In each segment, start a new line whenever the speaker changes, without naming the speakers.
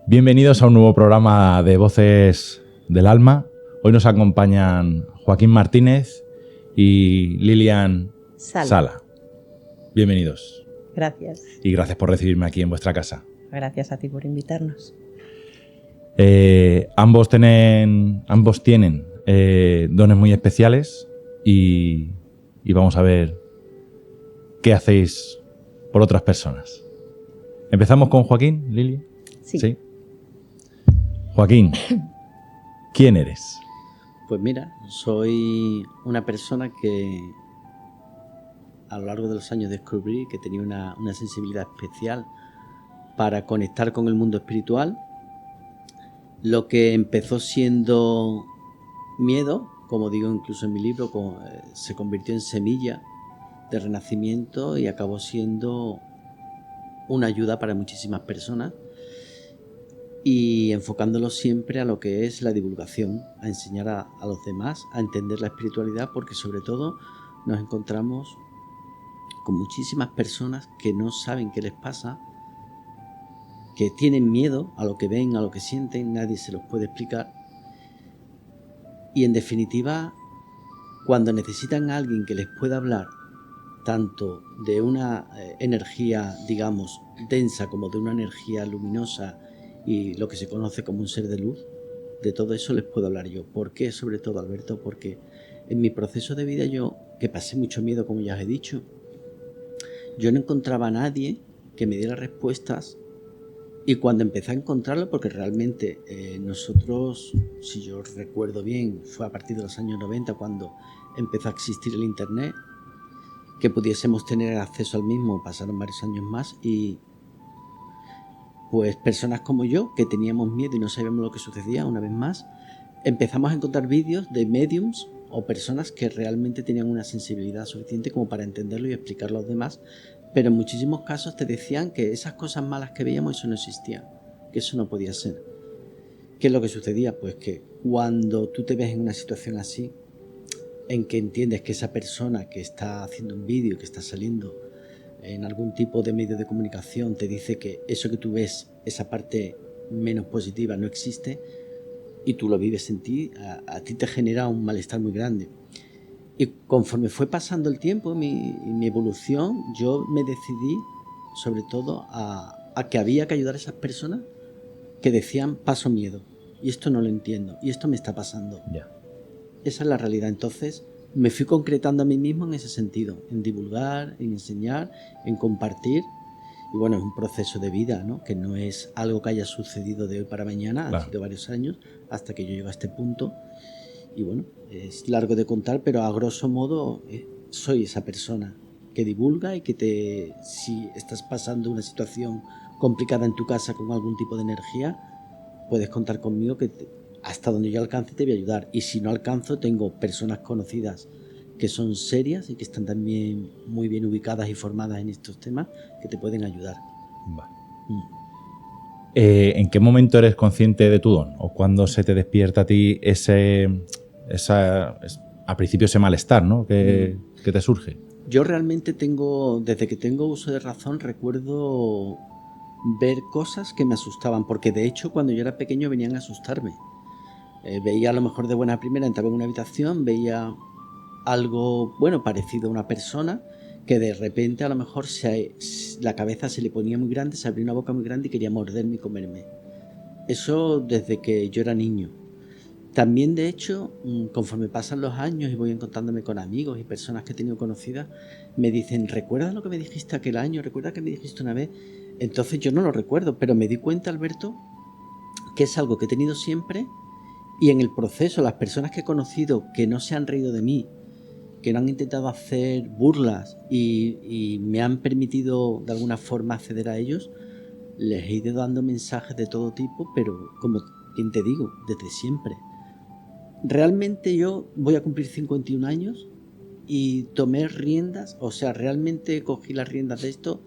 Bienvenidos a un nuevo programa de Voces del Alma. Hoy nos acompañan Joaquín Martínez y Lilian Sala. Bienvenidos.
Gracias.
Y gracias por recibirme aquí en vuestra casa.
Gracias a ti por invitarnos.
Ambos tienen dones muy especiales y vamos a ver qué hacéis por otras personas. ¿Empezamos con Joaquín, Lili?
Sí.
Joaquín, ¿quién eres?
Pues mira, soy una persona que a lo largo de los años descubrí que tenía una sensibilidad especial para conectar con el mundo espiritual. Lo que empezó siendo miedo, como digo incluso en mi libro, se convirtió en semilla de renacimiento y acabó siendo una ayuda para muchísimas personas, y enfocándolo siempre a lo que es la divulgación, a enseñar a los demás a entender la espiritualidad, porque sobre todo nos encontramos con muchísimas personas que no saben qué les pasa, que tienen miedo a lo que ven, a lo que sienten, nadie se los puede explicar, y en definitiva, cuando necesitan a alguien que les pueda hablar tanto de una energía, digamos, densa, como de una energía luminosa y lo que se conoce como un ser de luz, de todo eso les puedo hablar yo. ¿Por qué? Sobre todo, Alberto, porque en mi proceso de vida yo, que pasé mucho miedo, como ya os he dicho, yo no encontraba a nadie que me diera respuestas, y cuando empecé a encontrarlo, porque realmente nosotros, si yo recuerdo bien, fue a partir de los años 90 cuando empezó a existir el internet, que pudiésemos tener acceso al mismo, pasaron varios años más, y pues personas como yo, que teníamos miedo y no sabíamos lo que sucedía, una vez más, empezamos a encontrar vídeos de mediums o personas que realmente tenían una sensibilidad suficiente como para entenderlo y explicarlo a los demás, pero en muchísimos casos te decían que esas cosas malas que veíamos, eso no existía, que eso no podía ser. ¿Qué es lo que sucedía? Pues que cuando tú te ves en una situación así, en que entiendes que esa persona que está haciendo un vídeo, que está saliendo en algún tipo de medio de comunicación, te dice que eso que tú ves, esa parte menos positiva, no existe, y tú lo vives en ti, a ti te genera un malestar muy grande. Y conforme fue pasando el tiempo, mi evolución, yo me decidí sobre todo a que había que ayudar a esas personas que decían paso miedo, y esto no lo entiendo, y esto me está pasando.
Ya.
Esa es la realidad. Entonces me fui concretando a mí mismo en ese sentido, en divulgar, en enseñar, en compartir. Y bueno, es un proceso de vida, ¿no? Que no es algo que haya sucedido de hoy para mañana,
Claro.
Han sido varios años hasta que yo llego a este punto. Y bueno, es largo de contar, pero a grosso modo soy esa persona que divulga y que si estás pasando una situación complicada en tu casa con algún tipo de energía, puedes contar conmigo, que hasta donde yo alcance te voy a ayudar. Y si no alcanzo, tengo personas conocidas que son serias y que están también muy bien ubicadas y formadas en estos temas, que te pueden ayudar.
Vale. ¿En qué momento eres consciente de tu don? ¿O cuándo se te despierta a ti al principio ese malestar, ¿no? que te surge?
Yo realmente desde que tengo uso de razón, recuerdo ver cosas que me asustaban, porque de hecho cuando yo era pequeño venían a asustarme. Veía a lo mejor de buena primera, entraba en una habitación, veía algo, bueno, parecido a una persona, que de repente a lo mejor la cabeza se le ponía muy grande, se abría una boca muy grande y quería morderme y comerme. Eso desde que yo era niño. También, de hecho, conforme pasan los años y voy encontrándome con amigos y personas que he tenido conocidas, me dicen, ¿recuerdas lo que me dijiste aquel año? ¿Recuerdas que me dijiste una vez? Entonces yo no lo recuerdo, pero me di cuenta, Alberto, que es algo que he tenido siempre, y en el proceso las personas que he conocido que no se han reído de mí, que no han intentado hacer burlas y me han permitido de alguna forma acceder a ellos, les he ido dando mensajes de todo tipo, pero como quien te digo, desde siempre. Realmente yo voy a cumplir 51 años y tomé riendas, o sea, realmente cogí las riendas de esto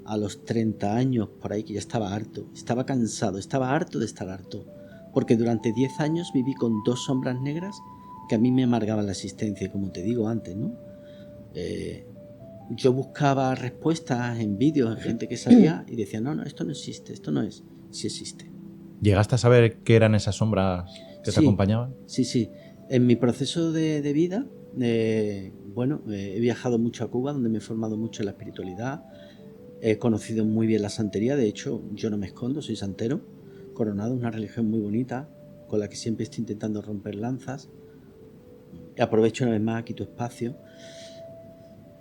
a los 30 años, por ahí, que ya estaba harto, estaba cansado, estaba harto de estar harto, porque durante 10 años viví con 2 sombras negras que a mí me amargaban la existencia, como te digo antes, ¿no? Yo buscaba respuestas en vídeos, en gente que sabía, y decía, no, esto no existe, esto no es, sí existe.
¿Llegaste a saber qué eran esas sombras que te acompañaban?
Sí. En mi proceso de vida, he viajado mucho a Cuba, donde me he formado mucho en la espiritualidad. He conocido muy bien la santería. De hecho, yo no me escondo, soy santero. Coronado, una religión muy bonita, con la que siempre estoy intentando romper lanzas. Aprovecho una vez más aquí tu espacio.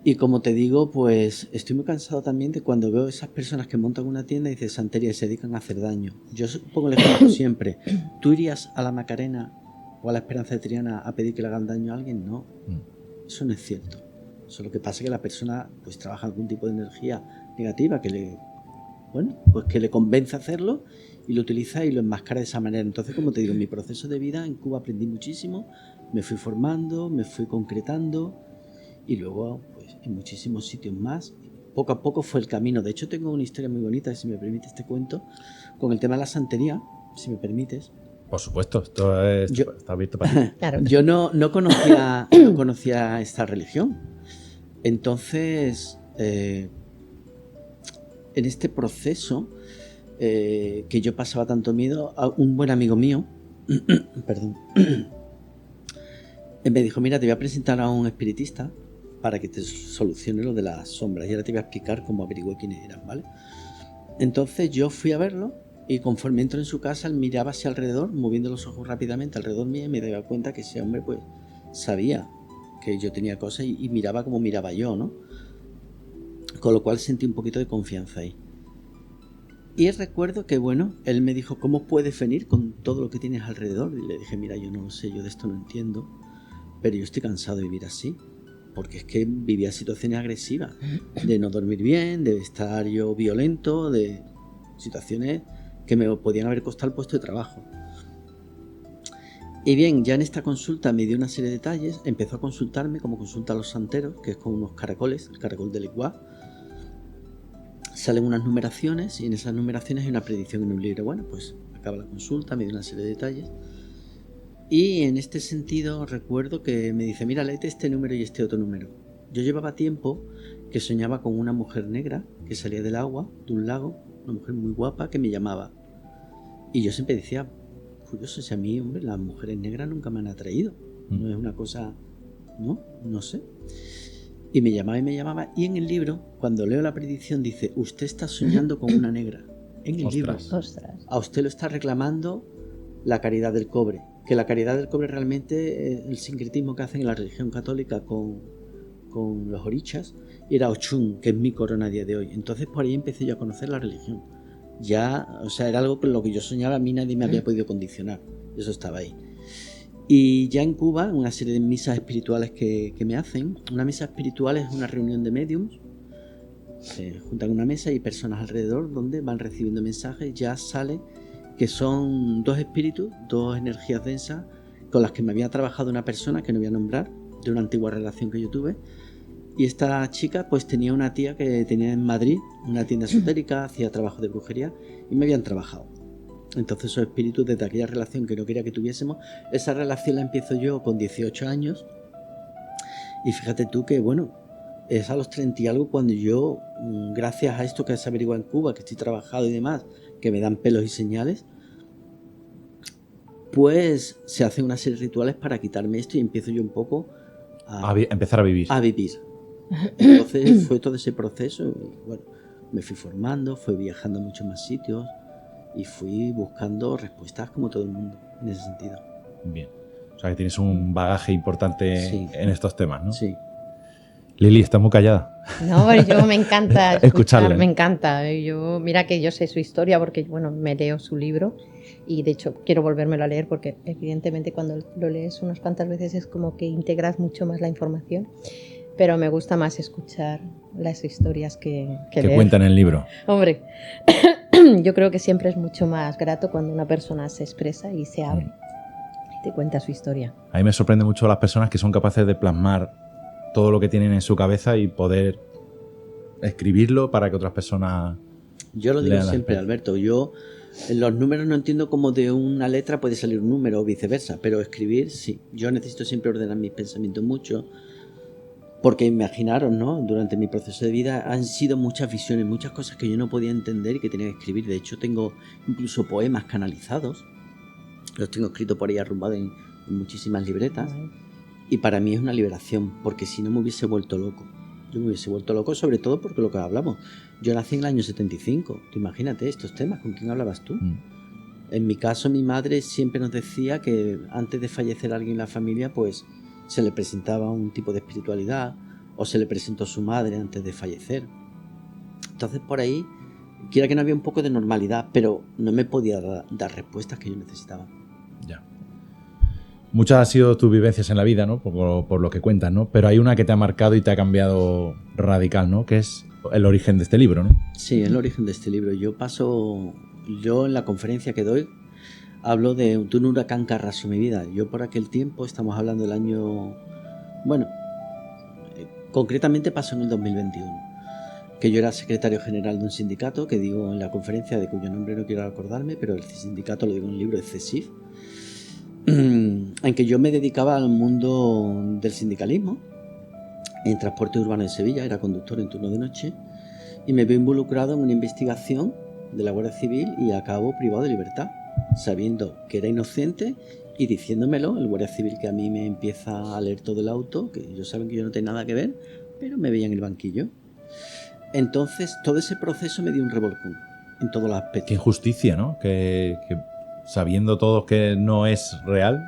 Y como te digo, pues estoy muy cansado también de cuando veo esas personas que montan una tienda y dicen santería y se dedican a hacer daño. Yo pongo el ejemplo siempre. ¿Tú irías a la Macarena o a la Esperanza de Triana a pedir que le hagan daño a alguien? No. Eso no es cierto. Eso lo que pasa es que la persona pues trabaja algún tipo de energía negativa que le convence a hacerlo y lo utiliza y lo enmascara de esa manera. Entonces, como te digo, en mi proceso de vida en Cuba aprendí muchísimo, me fui formando, me fui concretando y luego pues en muchísimos sitios más. Poco a poco fue el camino. De hecho, tengo una historia muy bonita, si me permites te cuento, con el tema de la santería, si me permites.
Por supuesto, está abierto para ti.
Claro.
Yo no conocía esta religión. Entonces, en este proceso que yo pasaba tanto miedo, un buen amigo mío, perdón, me dijo, mira, te voy a presentar a un espiritista para que te solucione lo de las sombras. Y ahora te voy a explicar cómo averigué quiénes eran, ¿vale? Entonces yo fui a verlo y conforme entro en su casa, él miraba hacia alrededor, moviendo los ojos rápidamente alrededor mío y me daba cuenta que ese hombre pues sabía que yo tenía cosas y miraba como miraba yo, ¿no? Con lo cual sentí un poquito de confianza ahí. Y recuerdo que, él me dijo, ¿cómo puedes venir con todo lo que tienes alrededor? Y le dije, mira, yo no lo sé, yo de esto no entiendo, pero yo estoy cansado de vivir así, porque es que vivía situaciones agresivas, de no dormir bien, de estar yo violento, de situaciones que me podían haber costado el puesto de trabajo. Y bien, ya en esta consulta me dio una serie de detalles, empezó a consultarme como consulta a los santeros, que es con unos caracoles, el caracol del Iguá. Salen unas numeraciones y en esas numeraciones hay una predicción en un libro. Bueno, pues acaba la consulta, me dio una serie de detalles. Y en este sentido recuerdo que me dice, mira, léete este número y este otro número. Yo llevaba tiempo que soñaba con una mujer negra que salía del agua, de un lago, una mujer muy guapa que me llamaba. Y yo siempre decía, curioso, si a mí, hombre, las mujeres negras nunca me han atraído. No es una cosa, no sé. Y me llamaba. Y en el libro, cuando leo la predicción, dice, usted está soñando con una negra. En el libro.
Ostras.
A usted lo está reclamando la caridad del cobre. Que la caridad del cobre realmente, el sincretismo que hacen en la religión católica con los orichas, era Ochun, que es mi corona a día de hoy. Entonces por ahí empecé yo a conocer la religión. Ya, o sea, era algo con lo que yo soñaba, a mí nadie me había podido condicionar. Eso estaba ahí. Y ya en Cuba, una serie de misas espirituales que me hacen. Una misa espiritual es una reunión de mediums. Se juntan en una mesa y hay personas alrededor donde van recibiendo mensajes. Ya sale que son dos espíritus, dos energías densas con las que me había trabajado una persona que no voy a nombrar, de una antigua relación que yo tuve. Y esta chica pues tenía una tía que tenía en Madrid una tienda esotérica, hacía trabajo de brujería y me habían trabajado. Entonces esos espíritus desde aquella relación que no quería que tuviésemos, esa relación la empiezo yo con 18 años y fíjate tú que es a los 30 y algo cuando yo, gracias a esto que se averigua en Cuba, que estoy trabajado y demás, que me dan pelos y señales, pues se hacen una serie de rituales para quitarme esto y empiezo yo un poco a
empezar a vivir.
Entonces fue todo ese proceso y me fui formando, fui viajando a muchos más sitios y fui buscando respuestas como todo el mundo en ese sentido.
Bien. O sea que tienes un bagaje importante en estos temas, ¿no?
Sí.
Lili, estás muy callada.
No, yo me encanta
escucharle.
Me encanta. Mira que yo sé su historia porque, me leo su libro y de hecho quiero volvérmelo a leer porque evidentemente cuando lo lees unas cuantas veces es como que integras mucho más la información, pero me gusta más escuchar las historias que leer.
Cuentan en el libro.
Hombre, yo creo que siempre es mucho más grato cuando una persona se expresa y se abre y te cuenta su historia.
A mí me sorprende mucho las personas que son capaces de plasmar todo lo que tienen en su cabeza y poder escribirlo para que otras personas
yo lo digo siempre, Alberto, yo en los números no entiendo cómo de una letra puede salir un número o viceversa, pero escribir sí, yo necesito siempre ordenar mis pensamientos mucho Porque imaginaros, ¿no? Durante mi proceso de vida han sido muchas visiones, muchas cosas que yo no podía entender y que tenía que escribir. De hecho, tengo incluso poemas canalizados. Los tengo escritos por ahí arrumbados en muchísimas libretas. Y para mí es una liberación, porque si no me hubiese vuelto loco. Yo me hubiese vuelto loco, sobre todo porque lo que hablamos. Yo nací en el año 75. Tú imagínate estos temas, ¿con quién hablabas tú? En mi caso, mi madre siempre nos decía que antes de fallecer alguien en la familia, pues se le presentaba un tipo de espiritualidad o se le presentó su madre antes de fallecer. Entonces por ahí, quiera que no, había un poco de normalidad, pero no me podía dar respuestas que yo necesitaba.
Ya. Muchas han sido tus vivencias en la vida, ¿no? Por lo que cuentas, ¿no? Pero hay una que te ha marcado y te ha cambiado radical, ¿no? Que es el origen de este libro, ¿no?
Sí, el origen de este libro. Yo en la conferencia que doy hablo de un huracán que arrasó mi vida. Yo por aquel tiempo, estamos hablando del año... Bueno, concretamente pasó en el 2021, que yo era secretario general de un sindicato, que digo en la conferencia, de cuyo nombre no quiero acordarme, pero el sindicato lo digo en el libro de CESIF, en que yo me dedicaba al mundo del sindicalismo en transporte urbano de Sevilla, era conductor en turno de noche, y me veo involucrado en una investigación de la Guardia Civil y acabo privado de libertad, sabiendo que era inocente y diciéndomelo el Guardia Civil, que a mí me empieza a leer todo el auto, que ellos saben que yo no tengo nada que ver, pero me veía en el banquillo. Entonces todo ese proceso me dio un revolcón en todos los aspectos.
Qué injusticia, ¿no? Que sabiendo todos que no es real.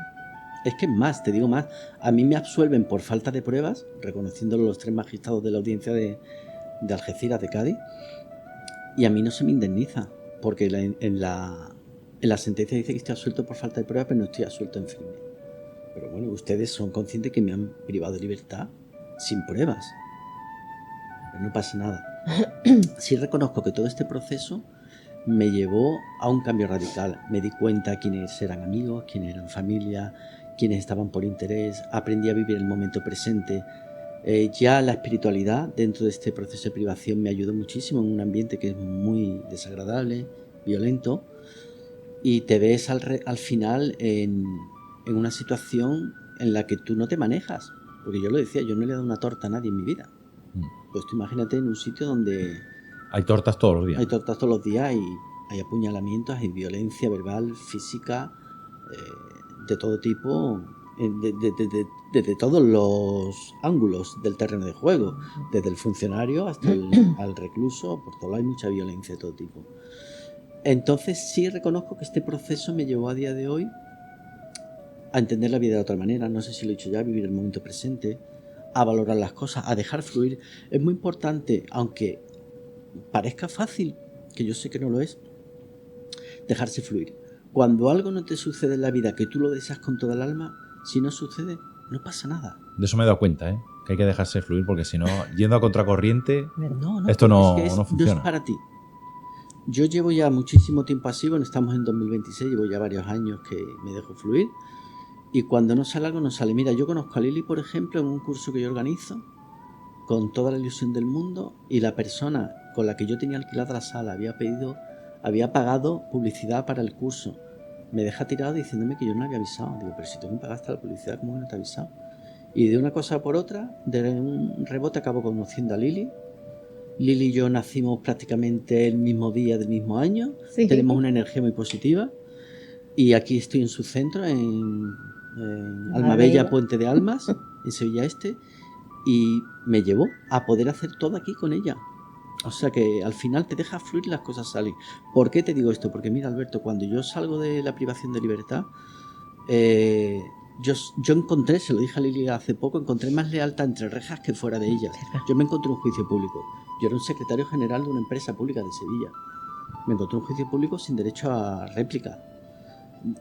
Es que más, te digo más, a mí me absuelven por falta de pruebas, reconociéndolo los 3 magistrados de la audiencia de Algeciras, de Cádiz, y a mí no se me indemniza, porque en la sentencia dice que estoy absuelto por falta de pruebas, pero no estoy absuelto en firme. Pero bueno, ustedes son conscientes que me han privado de libertad sin pruebas. Pero no pasa nada. Sí reconozco que todo este proceso me llevó a un cambio radical. Me di cuenta quiénes eran amigos, quiénes eran familia, quiénes estaban por interés. Aprendí a vivir el momento presente. Ya la espiritualidad dentro de este proceso de privación me ayudó muchísimo en un ambiente que es muy desagradable, violento, y te ves al final en una situación en la que tú no te manejas. Porque yo lo decía, yo no le he dado una torta a nadie en mi vida. Pues tú imagínate en un sitio donde...
Hay tortas todos los días.
Hay tortas todos los días y hay apuñalamientos, hay violencia verbal, física, de todo tipo, desde todos los ángulos del terreno de juego, desde el funcionario hasta al recluso, por todo lado hay mucha violencia de todo tipo. Entonces sí reconozco que este proceso me llevó a día de hoy a entender la vida de otra manera, no sé si lo he dicho ya, a vivir el momento presente, a valorar las cosas, a dejar fluir. Es muy importante, aunque parezca fácil, que yo sé que no lo es, dejarse fluir. Cuando algo no te sucede en la vida que tú lo deseas con toda el alma, si no sucede, no pasa nada.
De eso me he dado cuenta, ¿eh? Que hay que dejarse fluir, porque si no, yendo a contracorriente, esto
no
funciona.
No es para ti. Yo llevo ya muchísimo tiempo así, bueno, estamos en 2026, llevo ya varios años que me dejo fluir, y cuando no sale algo, no sale. Mira, yo conozco a Lili, por ejemplo, en un curso que yo organizo, con toda la ilusión del mundo, y la persona con la que yo tenía alquilada la sala había pagado publicidad para el curso. Me deja tirado diciéndome que yo no le había avisado. Digo, pero si tú me pagaste la publicidad, ¿cómo no te he avisado? Y de una cosa por otra, de un rebote, acabo conociendo a Lili. Lili y yo nacimos prácticamente el mismo día del mismo año. Sí. Tenemos una energía muy positiva. Y aquí estoy en su centro, en Almabella, Puente de Almas, en Sevilla Este. Y me llevó a poder hacer todo aquí con ella. O sea que al final te deja fluir y las cosas salen. ¿Por qué te digo esto? Porque mira, Alberto, cuando yo salgo de la privación de libertad, yo encontré, se lo dije a Lili hace poco, encontré más lealtad entre rejas que fuera de ellas. Yo me encontré un juicio público. Yo era un secretario general de una empresa pública de Sevilla. Me encontré un juicio público sin derecho a réplica.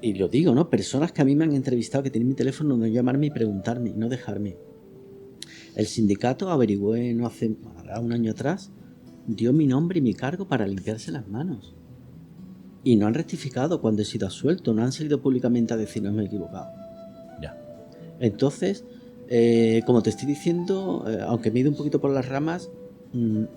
Y lo digo, ¿no? Personas que a mí me han entrevistado, que tienen mi teléfono, no llamarme y preguntarme y no dejarme. El sindicato averiguó no hace un año atrás, dio mi nombre y mi cargo para limpiarse las manos. Y no han rectificado cuando he sido absuelto, no han salido públicamente a decir no me he equivocado.
Ya.
Entonces, como te estoy diciendo, aunque me he ido un poquito por las ramas,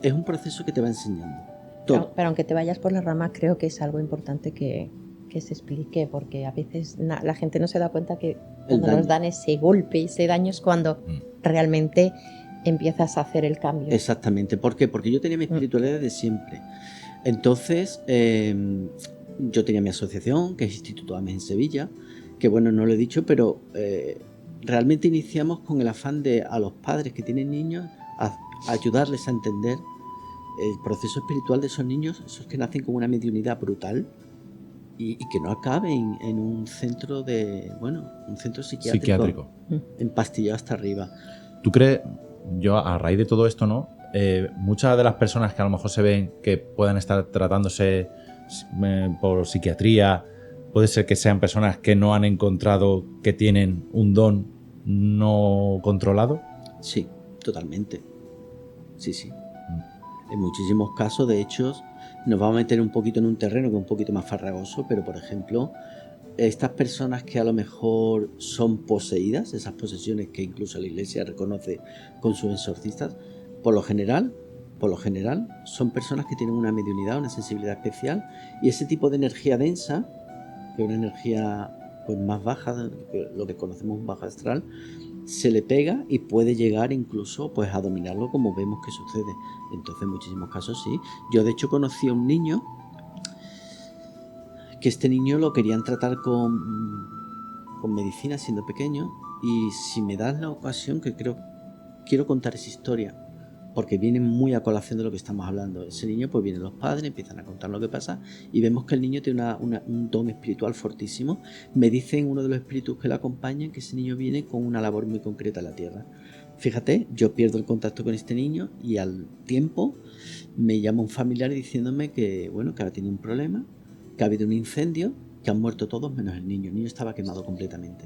es un proceso que te va enseñando. Todo.
Pero aunque te vayas por las ramas, creo que es algo importante que se explique, porque a veces la gente no se da cuenta que cuando nos dan ese golpe, ese daño, es cuando realmente empiezas a hacer el cambio.
Exactamente. ¿Por qué? Porque yo tenía mi espiritualidad de siempre. Entonces, yo tenía mi asociación, que es Instituto AMES en Sevilla, que bueno, no lo he dicho, pero realmente iniciamos con el afán de a los padres que tienen niños, a ayudarles a entender el proceso espiritual de esos niños, esos que nacen con una mediunidad brutal y que no acaben en un centro un centro psiquiátrico. Empastillado hasta arriba.
¿Tú crees, yo a raíz de todo esto, ¿no? Muchas de las personas que a lo mejor se ven que puedan estar tratándose por psiquiatría, puede ser que sean personas que no han encontrado que tienen un don no controlado?
Sí, totalmente. Sí. En muchísimos casos, de hecho, nos vamos a meter un poquito en un terreno que es un poquito más farragoso, pero por ejemplo, estas personas que a lo mejor son poseídas, esas posesiones que incluso la Iglesia reconoce con sus exorcistas, por lo general son personas que tienen una mediunidad, una sensibilidad especial, y ese tipo de energía densa, que es una energía pues más baja, lo que conocemos un bajo astral, se le pega y puede llegar incluso pues a dominarlo, como vemos que sucede. Entonces en muchísimos casos sí. Yo de hecho conocí a un niño que este niño lo querían tratar con medicina siendo pequeño, y si me das la ocasión, que quiero contar esa historia porque viene muy a colación de lo que estamos hablando. Ese niño, pues vienen los padres, empiezan a contar lo que pasa y vemos que el niño tiene un don espiritual fortísimo. Me dicen uno de los espíritus que lo acompañan que ese niño viene con una labor muy concreta en la tierra. Fíjate, yo pierdo el contacto con este niño y al tiempo me llama un familiar diciéndome que ahora tiene un problema, que ha habido un incendio, que han muerto todos menos el niño. El niño estaba quemado completamente.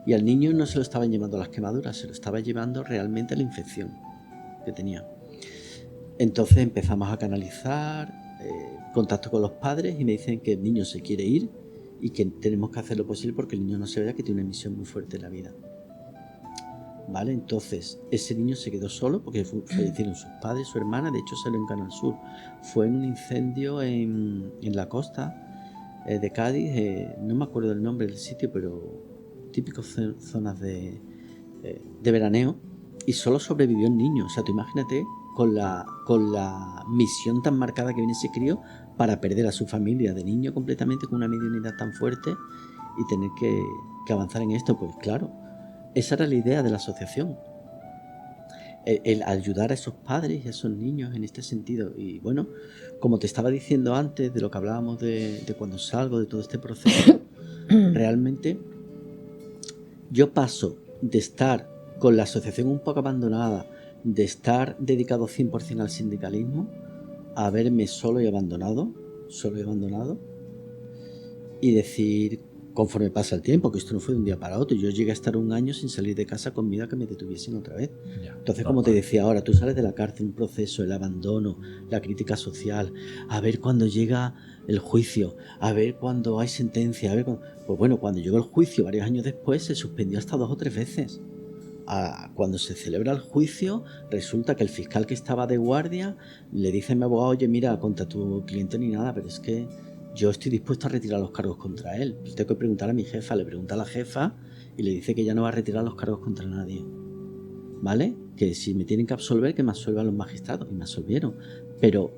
Y al niño no se lo estaban llevando las quemaduras, se lo estaba llevando realmente la infección que tenía. Entonces empezamos a canalizar contacto con los padres y me dicen que el niño se quiere ir y que tenemos que hacer lo posible porque el niño no se vea, que tiene una misión muy fuerte en la vida. ¿Vale? Entonces ese niño se quedó solo porque fallecieron sus padres, su hermana. De hecho salió en Canal Sur. Fue en un incendio en la costa de Cádiz, no me acuerdo del nombre del sitio, pero típicas zonas de veraneo, y solo sobrevivió el niño. O sea, tú imagínate con la misión tan marcada que viene ese crío para perder a su familia de niño completamente, con una mediunidad tan fuerte, y tener que avanzar en esto. Pues claro, esa era la idea de la asociación, el ayudar a esos padres y a esos niños en este sentido. Y bueno, como te estaba diciendo antes de lo que hablábamos de cuando salgo de todo este proceso, realmente yo paso de estar con la asociación un poco abandonada, de estar dedicado 100% al sindicalismo, a verme solo y abandonado, y decir, conforme pasa el tiempo, que esto no fue de un día para otro, yo llegué a estar 1 año sin salir de casa con miedo a que me detuviesen otra vez. Entonces, como te decía ahora, tú sales de la cárcel, un proceso, el abandono, la crítica social, a ver cuando llega el juicio, a ver cuando hay sentencia, pues bueno, cuando llegó el juicio varios años después, se suspendió hasta 2 o 3 veces. Cuando se celebra el juicio, resulta que el fiscal que estaba de guardia le dice a mi abogado: oye, mira, contra tu cliente ni nada, pero es que yo estoy dispuesto a retirar los cargos contra él. Pues tengo que preguntar a mi jefa. Le pregunta a la jefa y le dice que ya no va a retirar los cargos contra nadie, ¿vale? Que si me tienen que absolver, que me absuelvan los magistrados. Y me absolvieron. Pero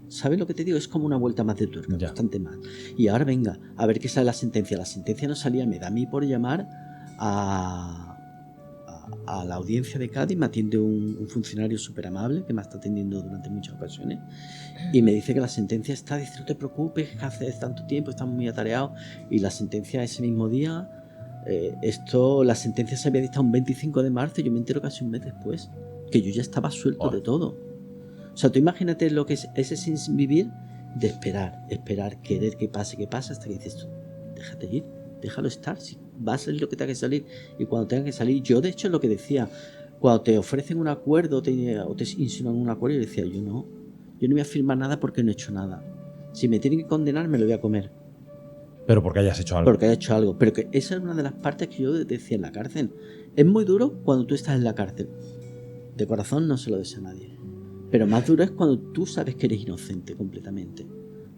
¿sabes lo que te digo? Es como una vuelta más de tuerca, bastante más. Y ahora venga, a ver qué sale la sentencia. La sentencia no salía, me da a mí por llamar a la audiencia de Cádiz. Me atiende un funcionario súper amable que me está atendiendo durante muchas ocasiones y me dice que la sentencia está. Dice: no te preocupes, que hace tanto tiempo, estamos muy atareados. Y la sentencia ese mismo día, la sentencia se había dictado un 25 de marzo y yo me entero casi un mes después, que yo ya estaba suelto de todo. O sea, tú imagínate lo que es ese sin vivir, de esperar, querer que pase, hasta que dices: déjate ir, déjalo estar, si va a salir lo que tenga que salir. Y cuando tenga que salir, yo de hecho es lo que decía, cuando te ofrecen un acuerdo o te insinúan un acuerdo, yo decía: yo no voy a firmar nada porque no he hecho nada. Si me tienen que condenar, me lo voy a comer.
Pero porque hayas hecho algo.
Porque haya hecho algo. Pero que esa es una de las partes que yo decía en la cárcel. Es muy duro cuando tú estás en la cárcel. De corazón no se lo deseo a nadie. Pero más duro es cuando tú sabes que eres inocente completamente.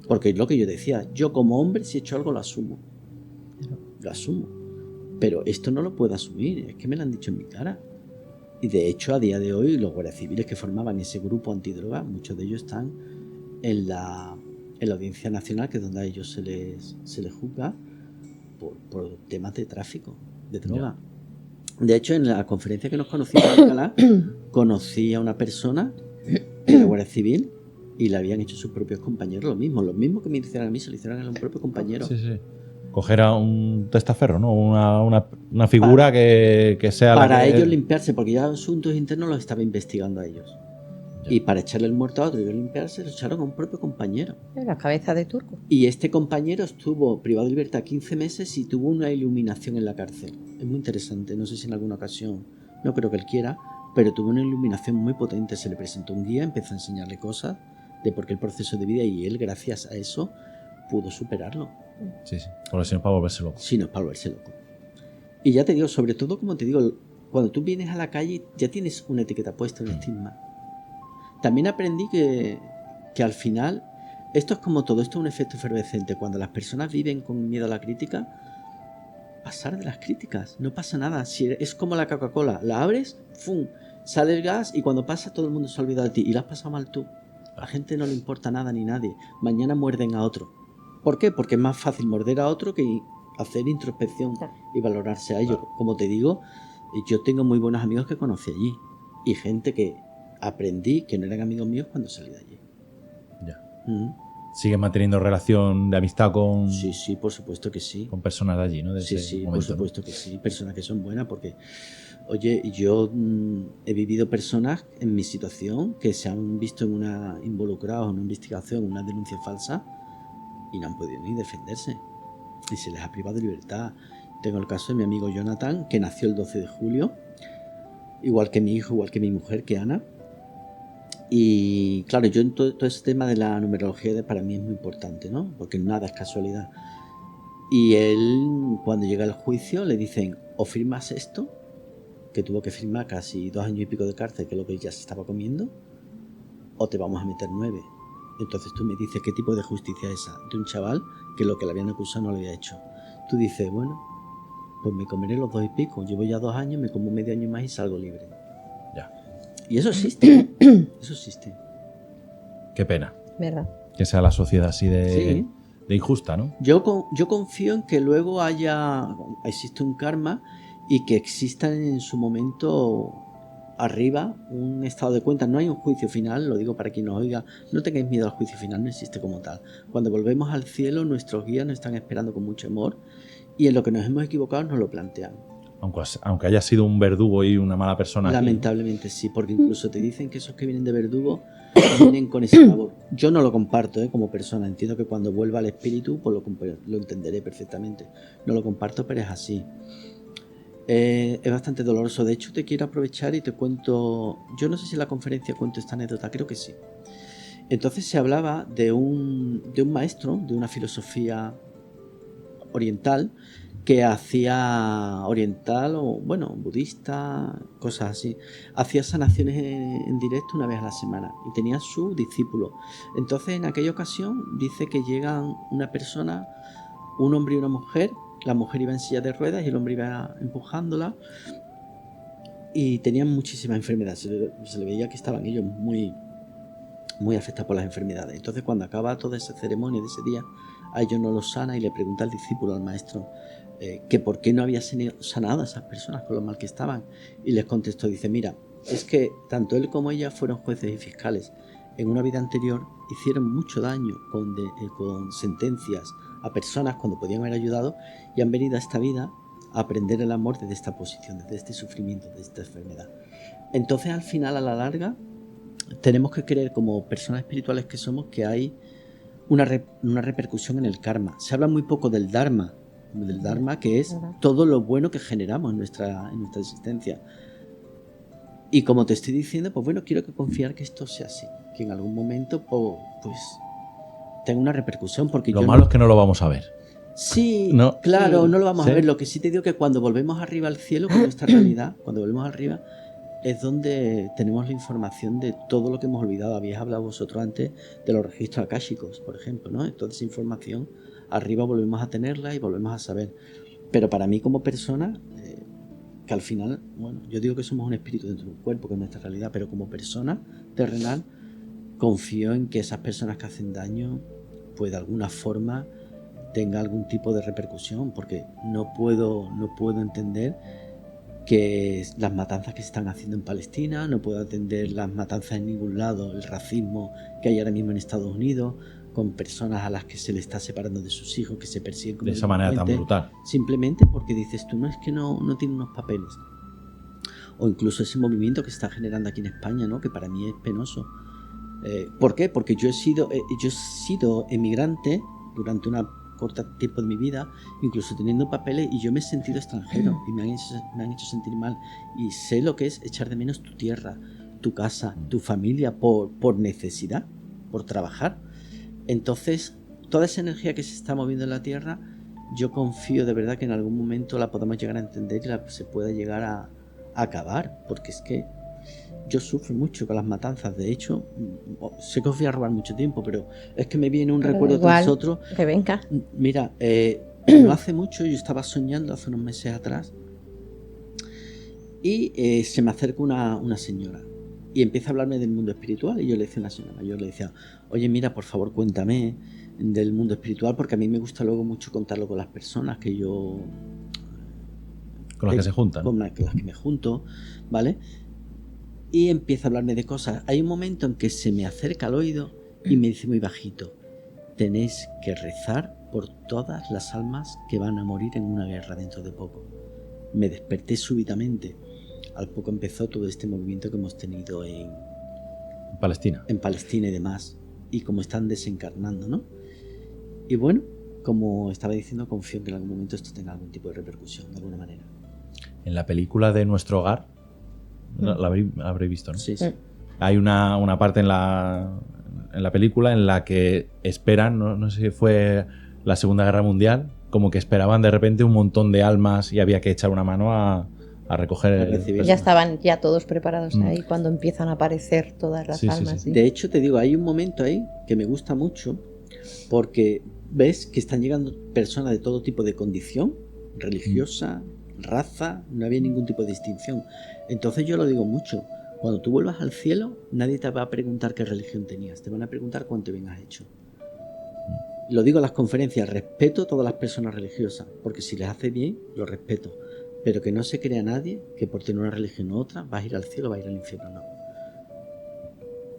Porque es lo que yo decía. Yo como hombre, si he hecho algo, lo asumo. Lo asumo. Pero esto no lo puedo asumir. Es que me lo han dicho en mi cara. Y de hecho, a día de hoy, los guardias civiles que formaban ese grupo antidroga, muchos de ellos están en la Audiencia Nacional, que es donde a ellos se les juzga por temas de tráfico de droga. De hecho, en la conferencia que nos conocimos en Alcalá, conocí a una persona que era guardia civil y le habían hecho sus propios compañeros lo mismo que me hicieron a mí, se lo hicieron a un propio compañero.
Sí, sí. Coger a un testaferro, ¿no? Una figura que sea
para
la que...
ellos limpiarse, porque ya asuntos internos los estaba investigando a ellos.
Ya.
Y para echarle el muerto a otro y ellos limpiarse, lo echaron a un propio compañero.
La cabeza de turco.
Y este compañero estuvo privado de libertad 15 meses y tuvo una iluminación en la cárcel. Es muy interesante, no sé si en alguna ocasión, no creo que él quiera, pero tuvo una iluminación muy potente. Se le presentó un guía, empezó a enseñarle cosas de por qué el proceso de vida, y él, gracias a eso, pudo superarlo.
Sí, sí. Porque si no es para volverse loco.
Si no es para volverse loco. Y ya te digo, sobre todo, como te digo, cuando tú vienes a la calle ya tienes una etiqueta puesta, un estigma. También aprendí que al final, esto es como todo, esto es un efecto efervescente. Cuando las personas viven con miedo a la crítica, pasar de las críticas, no pasa nada. Si es como la Coca-Cola, la abres, ¡fum!, sale el gas y cuando pasa todo el mundo se olvida de ti y la has pasado mal tú. A la gente no le importa nada ni nadie. Mañana muerden a otro. ¿Por qué? Porque es más fácil morder a otro que hacer introspección y valorarse a ellos. Como te digo, yo tengo muy buenos amigos que conocí allí y gente que aprendí que no eran amigos míos cuando salí de allí.
Ya.
Uh-huh.
¿Sigues manteniendo relación de amistad con...?
Sí, por supuesto que sí.
Con personas de allí, ¿no? De
Sí,
ese
por
momento,
supuesto, ¿no? Que sí. Personas que son buenas porque, oye, yo he vivido personas en mi situación que se han visto involucrados en una investigación, una denuncia falsa, y no han podido ni defenderse. Y se les ha privado de libertad. Tengo el caso de mi amigo Jonathan, que nació el 12 de julio, igual que mi hijo, igual que mi mujer, que Ana. Y claro, yo en todo ese tema de la numerología para mí es muy importante, ¿no? Porque nada es casualidad. Y él, cuando llega al juicio, le dicen, o firmas esto, que tuvo que firmar casi 2 años y pico de cárcel, que es lo que ya se estaba comiendo, o te vamos a meter 9. Entonces tú me dices qué tipo de justicia es esa, de un chaval que lo que le habían acusado no lo había hecho. Tú dices, bueno, pues me comeré los 2 y pico, llevo ya 2 años, me como medio año más y salgo libre.
Ya.
Y eso existe, eso existe.
Qué pena.
¿Verdad?
Que sea la sociedad así de injusta, ¿no?
Yo confío en que luego existe un karma y que exista en su momento arriba un estado de cuentas. No hay un juicio final, lo digo para quien nos oiga, no tengáis miedo al juicio final, no existe como tal. Cuando volvemos al cielo, nuestros guías nos están esperando con mucho amor y en lo que nos hemos equivocado nos lo plantean.
Aunque haya sido un verdugo y una mala persona.
Lamentablemente aquí, ¿no? Sí, porque incluso te dicen que esos que vienen de verdugo vienen con esa labor. Yo no lo comparto como persona, entiendo que cuando vuelva al espíritu pues lo entenderé perfectamente. No lo comparto, pero es así. Es bastante doloroso. De hecho, te quiero aprovechar y te cuento, yo no sé si en la conferencia cuento esta anécdota, creo que sí. Entonces se hablaba de un maestro de una filosofía oriental que hacía oriental o, bueno, budista, cosas así. Hacía sanaciones en directo una vez a la semana y tenía su discípulo. Entonces, en aquella ocasión, dice que llegan una persona, un hombre y una mujer. La mujer iba en silla de ruedas y el hombre iba empujándola. Y tenían muchísimas enfermedades. Se le veía que estaban ellos muy, muy afectados por las enfermedades. Entonces, cuando acaba toda esa ceremonia de ese día, a ellos no los sana y le pregunta al discípulo, al maestro, que por qué no había sanado a esas personas con lo mal que estaban. Y les contestó, dice, mira, es que tanto él como ella fueron jueces y fiscales. En una vida anterior hicieron mucho daño con sentencias a personas cuando podían haber ayudado y han venido a esta vida a aprender el amor desde esta posición, desde este sufrimiento, desde esta enfermedad. Entonces, al final, a la larga, tenemos que creer como personas espirituales que somos que hay una repercusión en el karma. Se habla muy poco del dharma que es todo lo bueno que generamos en nuestra existencia. Y como te estoy diciendo, pues bueno, quiero confiar que esto sea así, que en algún momento pues tenga una repercusión. Porque
lo malo es que no lo vamos a ver.
Sí, no, claro, sí, no lo vamos a ver. Lo que sí te digo que cuando volvemos arriba al cielo con nuestra realidad, cuando volvemos arriba, es donde tenemos la información de todo lo que hemos olvidado. Habéis hablado vosotros antes de los registros akáshicos, por ejemplo, ¿no? Toda esa información, arriba volvemos a tenerla y volvemos a saber. Pero para mí como persona, que al final, bueno, yo digo que somos un espíritu dentro de un cuerpo, que es nuestra realidad, pero como persona terrenal, confío en que esas personas que hacen daño, pues de alguna forma tenga algún tipo de repercusión, porque no puedo entender que las matanzas que se están haciendo en Palestina, no puedo entender las matanzas en ningún lado, el racismo que hay ahora mismo en Estados Unidos, con personas a las que se le está separando de sus hijos, que se persiguen como
De esa manera tan brutal.
simplemente porque dices tú, no, es que no tiene unos papeles. O incluso ese movimiento que se está generando aquí en España, ¿no? Que para mí es penoso. ¿Por qué? Porque yo he sido emigrante durante una corta tiempo de mi vida, incluso teniendo papeles, y yo me he sentido extranjero y me han hecho sentir mal, y sé lo que es echar de menos tu tierra, tu casa, tu familia por necesidad, por trabajar. Entonces, toda esa energía que se está moviendo en la tierra, yo confío de verdad que en algún momento la podamos llegar a entender y se pueda llegar a acabar, porque es que yo sufro mucho con las matanzas. De hecho, sé que os voy a robar mucho tiempo, pero es que me viene un recuerdo tras otro.
Que venga.
Mira, no hace mucho yo estaba soñando, hace unos meses atrás, y se me acerca una señora y empieza a hablarme del mundo espiritual. Y yo le decía a una señora mayor, le decía, oye, mira, por favor, cuéntame del mundo espiritual, porque a mí me gusta luego mucho contarlo con las personas que yo...
Con las que se juntan.
Con las que me junto, ¿vale? Y empieza a hablarme de cosas. Hay un momento en que se me acerca al oído y me dice muy bajito, tenéis que rezar por todas las almas que van a morir en una guerra dentro de poco. Me desperté súbitamente. Al poco empezó todo este movimiento que hemos tenido en
Palestina
y demás, y como están desencarnando, ¿no? Y bueno, como estaba diciendo, confío en que en algún momento esto tenga algún tipo de repercusión, de alguna manera.
En la película de Nuestro Hogar, la habréis visto, ¿no?
Sí, sí.
Hay una parte en la película en la que esperan, no sé si fue la Segunda Guerra Mundial, como que esperaban de repente un montón de almas y había que echar una mano a recoger.
recibir.
Ya estaban ya todos preparados ahí cuando empiezan a aparecer todas las almas.
Sí.
De hecho, te digo, hay un momento ahí que me gusta mucho, porque ves que están llegando personas de todo tipo de condición, religiosa, raza, no había ningún tipo de distinción. Entonces yo lo digo mucho, cuando tú vuelvas al cielo, nadie te va a preguntar qué religión tenías, te van a preguntar cuánto bien has hecho. Lo digo en las conferencias, respeto a todas las personas religiosas, porque si les hace bien, lo respeto, pero que no se crea nadie que por tener una religión u otra vas a ir al cielo o vas a ir al infierno, no.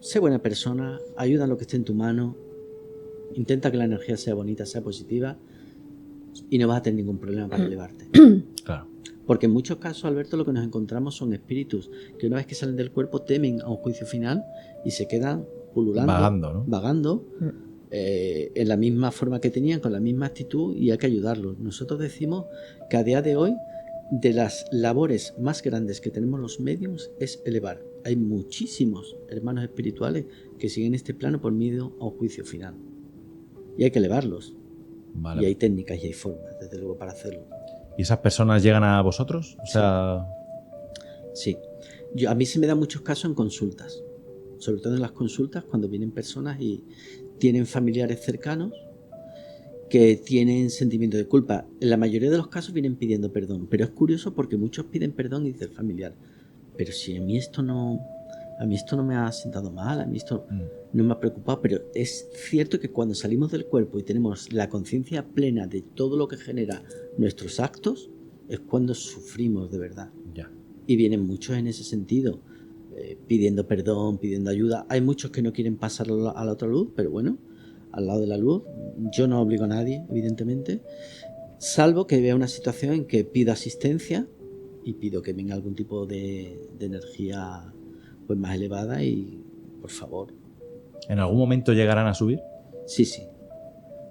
Sé buena persona, ayuda en lo que esté en tu mano, intenta que la energía sea bonita, sea positiva, y no vas a tener ningún problema para elevarte.
Claro.
Porque en muchos casos, Alberto, lo que nos encontramos son espíritus que una vez que salen del cuerpo temen a un juicio final y se quedan pululando, vagando, en la misma forma que tenían, con la misma actitud, y hay que ayudarlos. Nosotros decimos que a día de hoy, de las labores más grandes que tenemos los mediums es elevar. Hay muchísimos hermanos espirituales que siguen este plano por miedo a un juicio final. Y hay que elevarlos. Vale. Y hay técnicas y hay formas, desde luego, para hacerlo.
¿Y esas personas llegan a vosotros? O sea...
Sí. A mí se me dan muchos casos en consultas. Sobre todo en las consultas, cuando vienen personas y tienen familiares cercanos que tienen sentimiento de culpa. En la mayoría de los casos vienen pidiendo perdón. Pero es curioso porque muchos piden perdón y dice el familiar, pero si a mí esto no me ha sentado mal, a mí esto no me ha preocupado. Pero es cierto que cuando salimos del cuerpo y tenemos la conciencia plena de todo lo que genera nuestros actos, es cuando sufrimos de verdad.
Ya.
Y vienen muchos en ese sentido, pidiendo perdón, pidiendo ayuda. Hay muchos que no quieren pasar a la otra luz, pero bueno, al lado de la luz, yo no obligo a nadie, evidentemente, salvo que vea una situación en que pido asistencia y pido que venga algún tipo de energía pues más elevada y, por favor.
¿En algún momento llegarán a subir?
Sí, sí.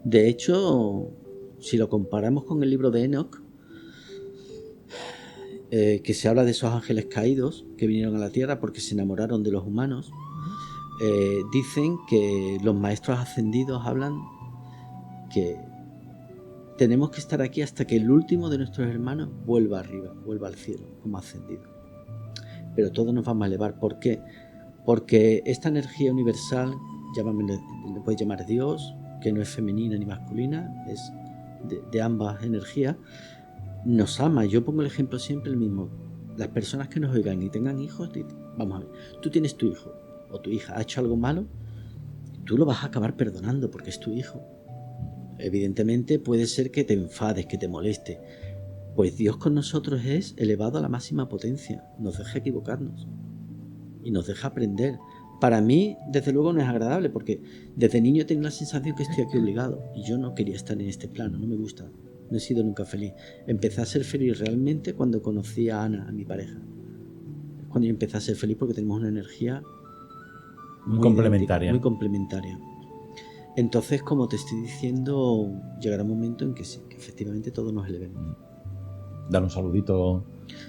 De hecho, si lo comparamos con el libro de Enoch, que se habla de esos ángeles caídos que vinieron a la tierra porque se enamoraron de los humanos, dicen que los maestros ascendidos hablan que tenemos que estar aquí hasta que el último de nuestros hermanos vuelva arriba, vuelva al cielo como ascendido. Pero todos nos vamos a elevar. ¿Por qué? Porque esta energía universal, le puedes llamar Dios, que no es femenina ni masculina, es de ambas energías, nos ama. Yo pongo el ejemplo siempre el mismo. las personas que nos oigan y tengan hijos, vamos a ver, tú tienes tu hijo o tu hija ha hecho algo malo, tú lo vas a acabar perdonando porque es tu hijo. Evidentemente puede ser que te enfades, que te moleste. Pues Dios con nosotros es elevado a la máxima potencia, nos deja equivocarnos y nos deja aprender. Para mí, desde luego, no es agradable porque desde niño tengo la sensación que estoy aquí obligado y yo no quería estar en este plano, no me gusta, no he sido nunca feliz. Empecé a ser feliz realmente cuando conocí a Ana, a mi pareja. Es cuando yo empecé a ser feliz porque tenemos una energía
muy complementaria.
idéntica, muy complementaria. Entonces, como te estoy diciendo, llegará un momento en que sí, que efectivamente todos nos elevemos.
Dale un saludito.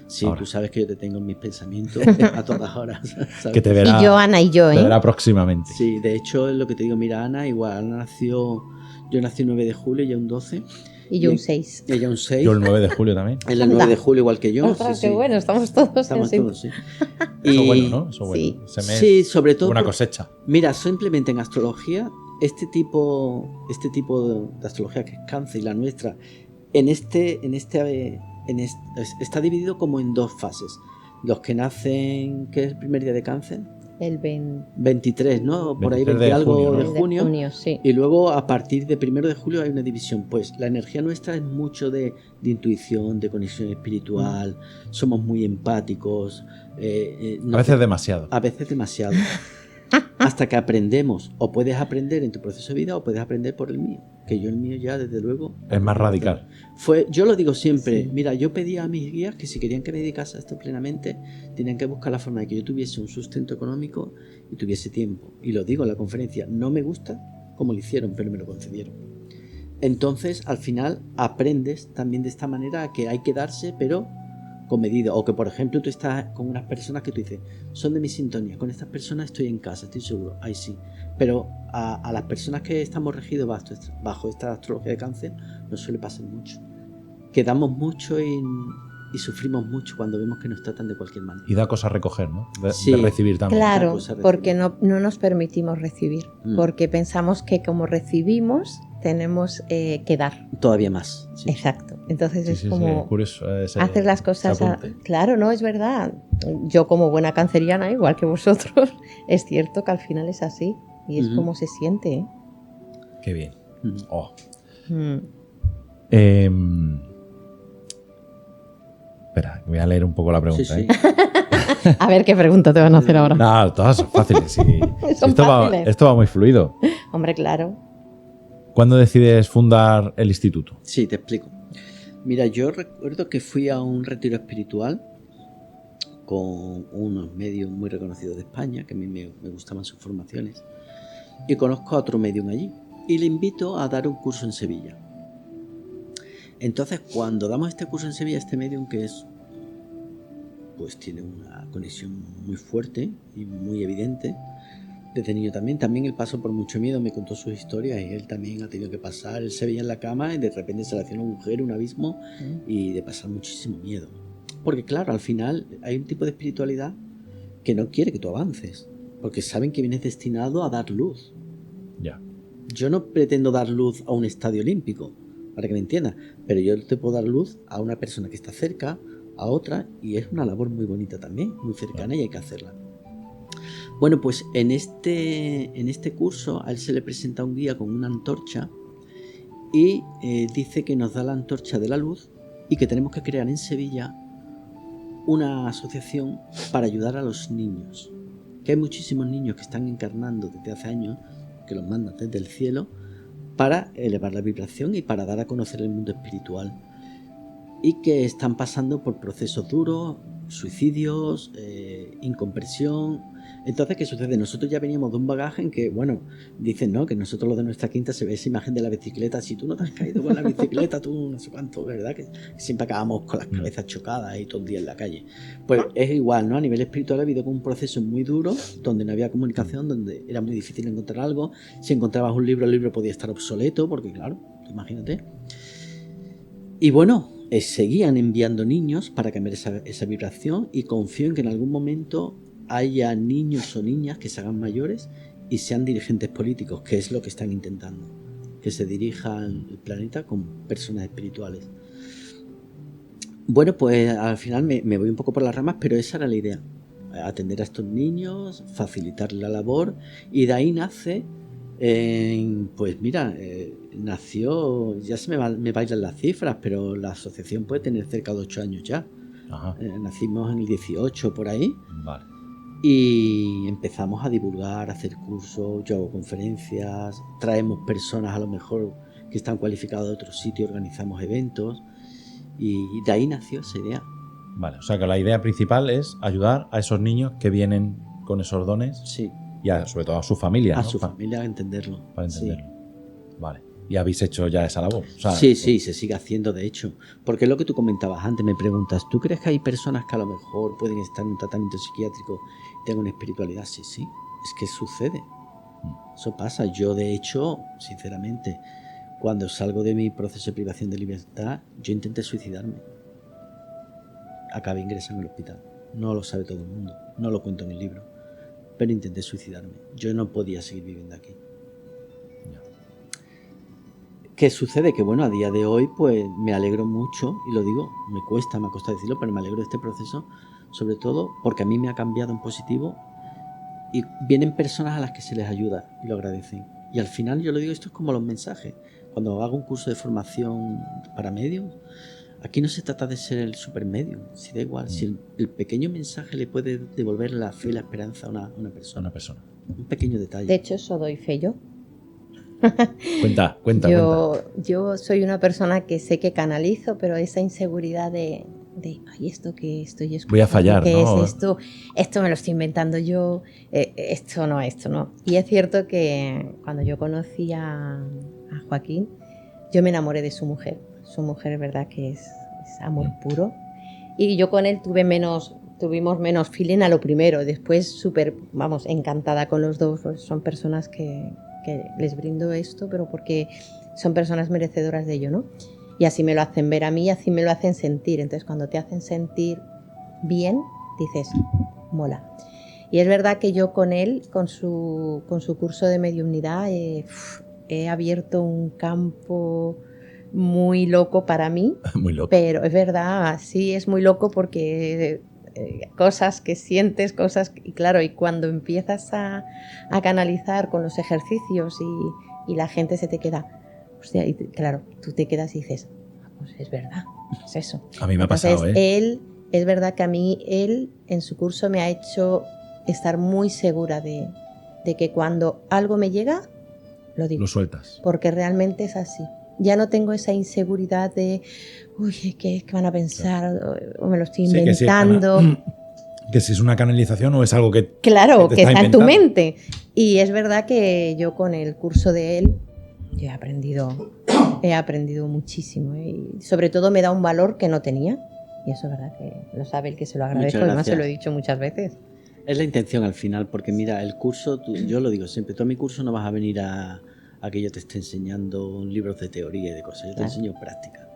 Sí,
ahora.
Tú sabes que yo te tengo en mis pensamientos a todas horas. ¿Sabes?
Que te verá,
Y yo, Ana, y yo,
te
¿eh?
verá próximamente.
Sí, de hecho es lo que te digo, mira, Ana, igual, Ana nació, yo nací el 9 de julio, ella un 12.
Y yo un 6.
Ella un 6.
Yo el 9 de julio también.
Él el 9 de julio igual que yo.
Ostras,
Sí,
qué
sí.
bueno, estamos todos
Estamos
en
todos, sí.
Eso es bueno, ¿no? Eso es
Sí.
bueno. Ese mes,
Sí, sobre todo
una
por-
cosecha.
Mira, simplemente en astrología, este tipo de astrología que es Cáncer y la nuestra, está dividido como en dos fases. Los que nacen, ¿qué es el primer día de Cáncer?
el
23, ¿no? Por ahí
23
20
de
algo
junio, ¿no?
de
el
junio.
de junio, sí.
Y luego a partir de 1 de julio hay una división. Pues la energía nuestra es mucho de intuición, de conexión espiritual, somos muy empáticos.
A veces demasiado.
A veces demasiado. Hasta que aprendemos. O puedes aprender en tu proceso de vida o puedes aprender por el mío. Que yo el mío ya, desde luego...
Es más radical.
Yo lo digo siempre.
Sí.
Mira, yo pedía a mis guías que si querían que me dedicase a esto plenamente, tenían que buscar la forma de que yo tuviese un sustento económico y tuviese tiempo. Y lo digo en la conferencia. No me gusta como lo hicieron, pero me lo concedieron. Entonces, al final, aprendes también de esta manera a que hay que darse, pero con medida. O que, por ejemplo, tú estás con unas personas que tú dices, son de mi sintonía, con estas personas estoy en casa, estoy seguro, ahí sí. Pero a las personas que estamos regidos bajo esta astrología de Cáncer, nos suele pasar mucho. Quedamos mucho y sufrimos mucho cuando vemos que nos tratan de cualquier manera.
Y da cosa recoger, ¿no?
Sí.
De recibir también.
Otra
Claro,
cosa recibir.
porque no nos permitimos recibir, porque pensamos que como recibimos tenemos que dar.
Todavía más. Sí.
Exacto. Entonces
Sí,
es
sí,
como
sí, curioso,
haces las cosas.
ese apunte.
Claro, no, es verdad. Yo como buena canceriana, igual que vosotros, es cierto que al final es así y es
Ujú.
como se siente. ¿eh?
Qué bien.
Ujú.
Oh.
Mm.
Espera, voy a leer un poco la pregunta.
Sí, sí.
¿eh?
A ver qué pregunta te van a hacer ahora.
No, todas son fáciles. Sí.
Son fáciles.
Esto va muy fluido.
Hombre, claro.
¿Cuándo decides fundar el instituto?
Sí, te explico. Mira, yo recuerdo que fui a un retiro espiritual con unos medios muy reconocidos de España, que a mí me gustaban sus formaciones, y conozco a otro medium allí, y le invito a dar un curso en Sevilla. Entonces, cuando damos este curso en Sevilla, este medium que es, pues tiene una conexión muy fuerte y muy evidente, desde niño también él pasó por mucho miedo, me contó sus historias y él también ha tenido que pasar, él se veía en la cama y de repente se le hacía un agujero, un abismo y de pasar muchísimo miedo. Porque claro, al final hay un tipo de espiritualidad que no quiere que tú avances, porque saben que vienes destinado a dar luz.
Ya.
Yo no pretendo dar luz a un estadio olímpico, para que me entiendas, pero yo te puedo dar luz a una persona que está cerca, a otra, y es una labor muy bonita también, muy cercana y hay que hacerla. Bueno, pues en este curso a él se le presenta un guía con una antorcha y dice que nos da la antorcha de la luz y que tenemos que crear en Sevilla una asociación para ayudar a los niños. Que hay muchísimos niños que están encarnando desde hace años, que los mandan desde el cielo, para elevar la vibración y para dar a conocer el mundo espiritual. Y que están pasando por procesos duros, suicidios, incomprensión. Entonces, ¿qué sucede? Nosotros ya veníamos de un bagaje en que, bueno, dicen, ¿no? Que nosotros los de nuestra quinta se ve esa imagen de la bicicleta. Si tú no te has caído con la bicicleta, tú no sé cuánto, ¿verdad? Que siempre acabamos con las cabezas chocadas y todo el día en la calle. Pues es igual, ¿no? A nivel espiritual ha habido un proceso muy duro, donde no había comunicación, donde era muy difícil encontrar algo. Si encontrabas un libro, el libro podía estar obsoleto, porque claro, imagínate. Y bueno, seguían enviando niños para cambiar esa vibración y confío en que en algún momento haya niños o niñas que se hagan mayores y sean dirigentes políticos, que es lo que están intentando, que se dirijan el planeta con personas espirituales. Bueno, pues al final me voy un poco por las ramas, pero esa era la idea. Atender a estos niños, facilitarles la labor, y de ahí nace, pues mira, nació, ya me bailan las cifras, pero la asociación puede tener cerca de 8 años ya.
Ajá.
Nacimos en el 18 por ahí.
Vale.
Y empezamos a divulgar, a hacer cursos, yo hago conferencias, traemos personas a lo mejor que están cualificadas de otros sitios, organizamos eventos, y de ahí nació esa idea.
Vale, o sea que la idea principal es ayudar a esos niños que vienen con esos dones
Sí,
y sobre todo a su familia,
a
¿no?
su familia a entenderlo.
Para entenderlo.
Sí.
Vale. Y habéis hecho ya esa labor. O sea,
Sí, se sigue haciendo de hecho. Porque es lo que tú comentabas antes, me preguntas, ¿tú crees que hay personas que a lo mejor pueden estar en un tratamiento psiquiátrico y tengan una espiritualidad? Sí, es que sucede. Eso pasa. Yo de hecho, sinceramente, cuando salgo de mi proceso de privación de libertad, yo intenté suicidarme. Acabé ingresando en el hospital. No lo sabe todo el mundo, no lo cuento en el libro, pero intenté suicidarme. Yo no podía seguir viviendo aquí. ¿Qué sucede? Que bueno, a día de hoy pues me alegro mucho, y lo digo, me ha costado decirlo, pero me alegro de este proceso, sobre todo porque a mí me ha cambiado en positivo, y vienen personas a las que se les ayuda y lo agradecen. Y al final yo lo digo, esto es como los mensajes. Cuando hago un curso de formación para medios, aquí no se trata de ser el super medium, si da igual, si el pequeño mensaje le puede devolver la fe y la esperanza a una persona.
Una persona.
Un pequeño detalle.
De hecho, eso doy fe yo.
Cuenta.
Yo soy una persona que sé que canalizo, pero esa inseguridad de ay, esto que estoy escuchando,
voy a fallar,
¿qué
¿no?
es esto me lo estoy inventando yo, esto no. Y es cierto que cuando yo conocí a Joaquín, yo me enamoré de su mujer. Su mujer es verdad que es amor puro, y yo con él tuvimos menos feeling a lo primero, después súper, encantada con los dos. Pues son personas que les brindo esto, pero porque son personas merecedoras de ello, ¿no? Y así me lo hacen ver a mí, así me lo hacen sentir. Entonces, cuando te hacen sentir bien, dices, mola. Y es verdad que yo con él, con su curso de mediumnidad, he abierto un campo muy loco para mí.
Muy loco.
Pero es verdad, sí, es muy loco porque cosas que sientes, y claro, y cuando empiezas a canalizar con los ejercicios y la gente se te queda, hostia, y claro, tú te quedas y dices, pues es verdad, es eso.
A mí me ha pasado,
Él, es verdad que a mí, él en su curso me ha hecho estar muy segura de que cuando algo me llega, lo digo.
Lo sueltas.
Porque realmente es así. Ya no tengo esa inseguridad de, uy, ¿qué van a pensar? O me lo estoy inventando.
Que si es una canalización o es algo que...
Claro, que está en tu
inventando.
mente. Y es verdad que yo con el curso de él, yo he aprendido muchísimo. Y sobre todo me da un valor que no tenía. Y eso es verdad que lo sabe el que se lo agradezco. Además se lo he dicho muchas veces.
Es la intención al final, porque mira, el curso, yo lo digo siempre, tú a mi curso no vas a venir a que yo te esté enseñando libros de teoría y de cosas, yo te enseño práctica.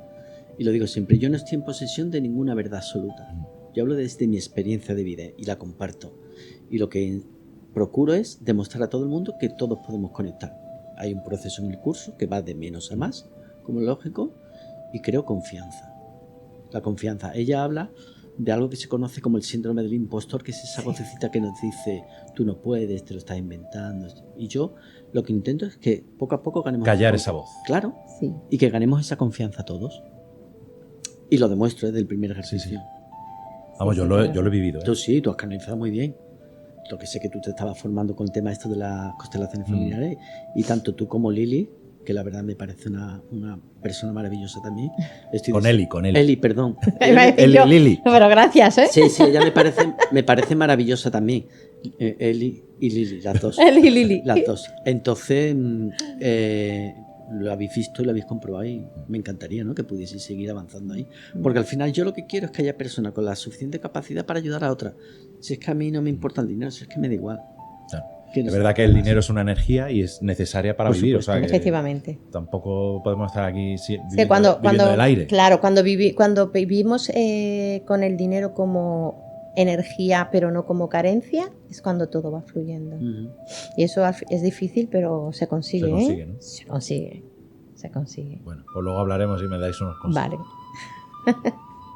Y lo digo siempre, yo no estoy en posesión de ninguna verdad absoluta. Yo hablo desde mi experiencia de vida y la comparto. Y lo que procuro es demostrar a todo el mundo que todos podemos conectar. Hay un proceso en el curso que va de menos a más, como es lógico, y creo confianza. La confianza. Ella habla de algo que se conoce como el síndrome del impostor, que es esa vocecita que nos dice, tú no puedes, te lo estás inventando. Y yo lo que intento es que poco a poco ganemos...
Callar esa voz.
Claro.
Sí.
Y que ganemos esa confianza todos. Y lo demuestro desde el primer ejercicio.
Sí. Vamos, yo lo he vivido.
Tú sí, tú has canalizado muy bien. Lo que sé que tú te estabas formando con el tema esto de las constelaciones familiares, y tanto tú como Lili, que la verdad me parece una persona maravillosa también.
Con Eli.
Eli, perdón.
Lili.
Pero gracias, ¿eh?
Sí, ella me parece maravillosa también. Eli y Lili, las dos.
Eli y Lili.
Las dos. Entonces, lo habéis visto y lo habéis comprobado, y me encantaría, ¿no?, que pudieseis seguir avanzando ahí. Porque al final yo lo que quiero es que haya personas con la suficiente capacidad para ayudar a otras. Si es que a mí no me importa el dinero, si es que me da igual.
Claro. Es verdad que el dinero es una energía y es necesaria para vivir. O sea, que
efectivamente.
Tampoco podemos estar aquí viviendo,
cuando
del aire.
Claro, cuando vivimos con el dinero como energía, pero no como carencia, es cuando todo va fluyendo. Y eso es difícil, pero se consigue.
Se consigue, ¿no?
Se consigue.
Bueno, pues luego hablaremos y me dais unos consejos.
Vale.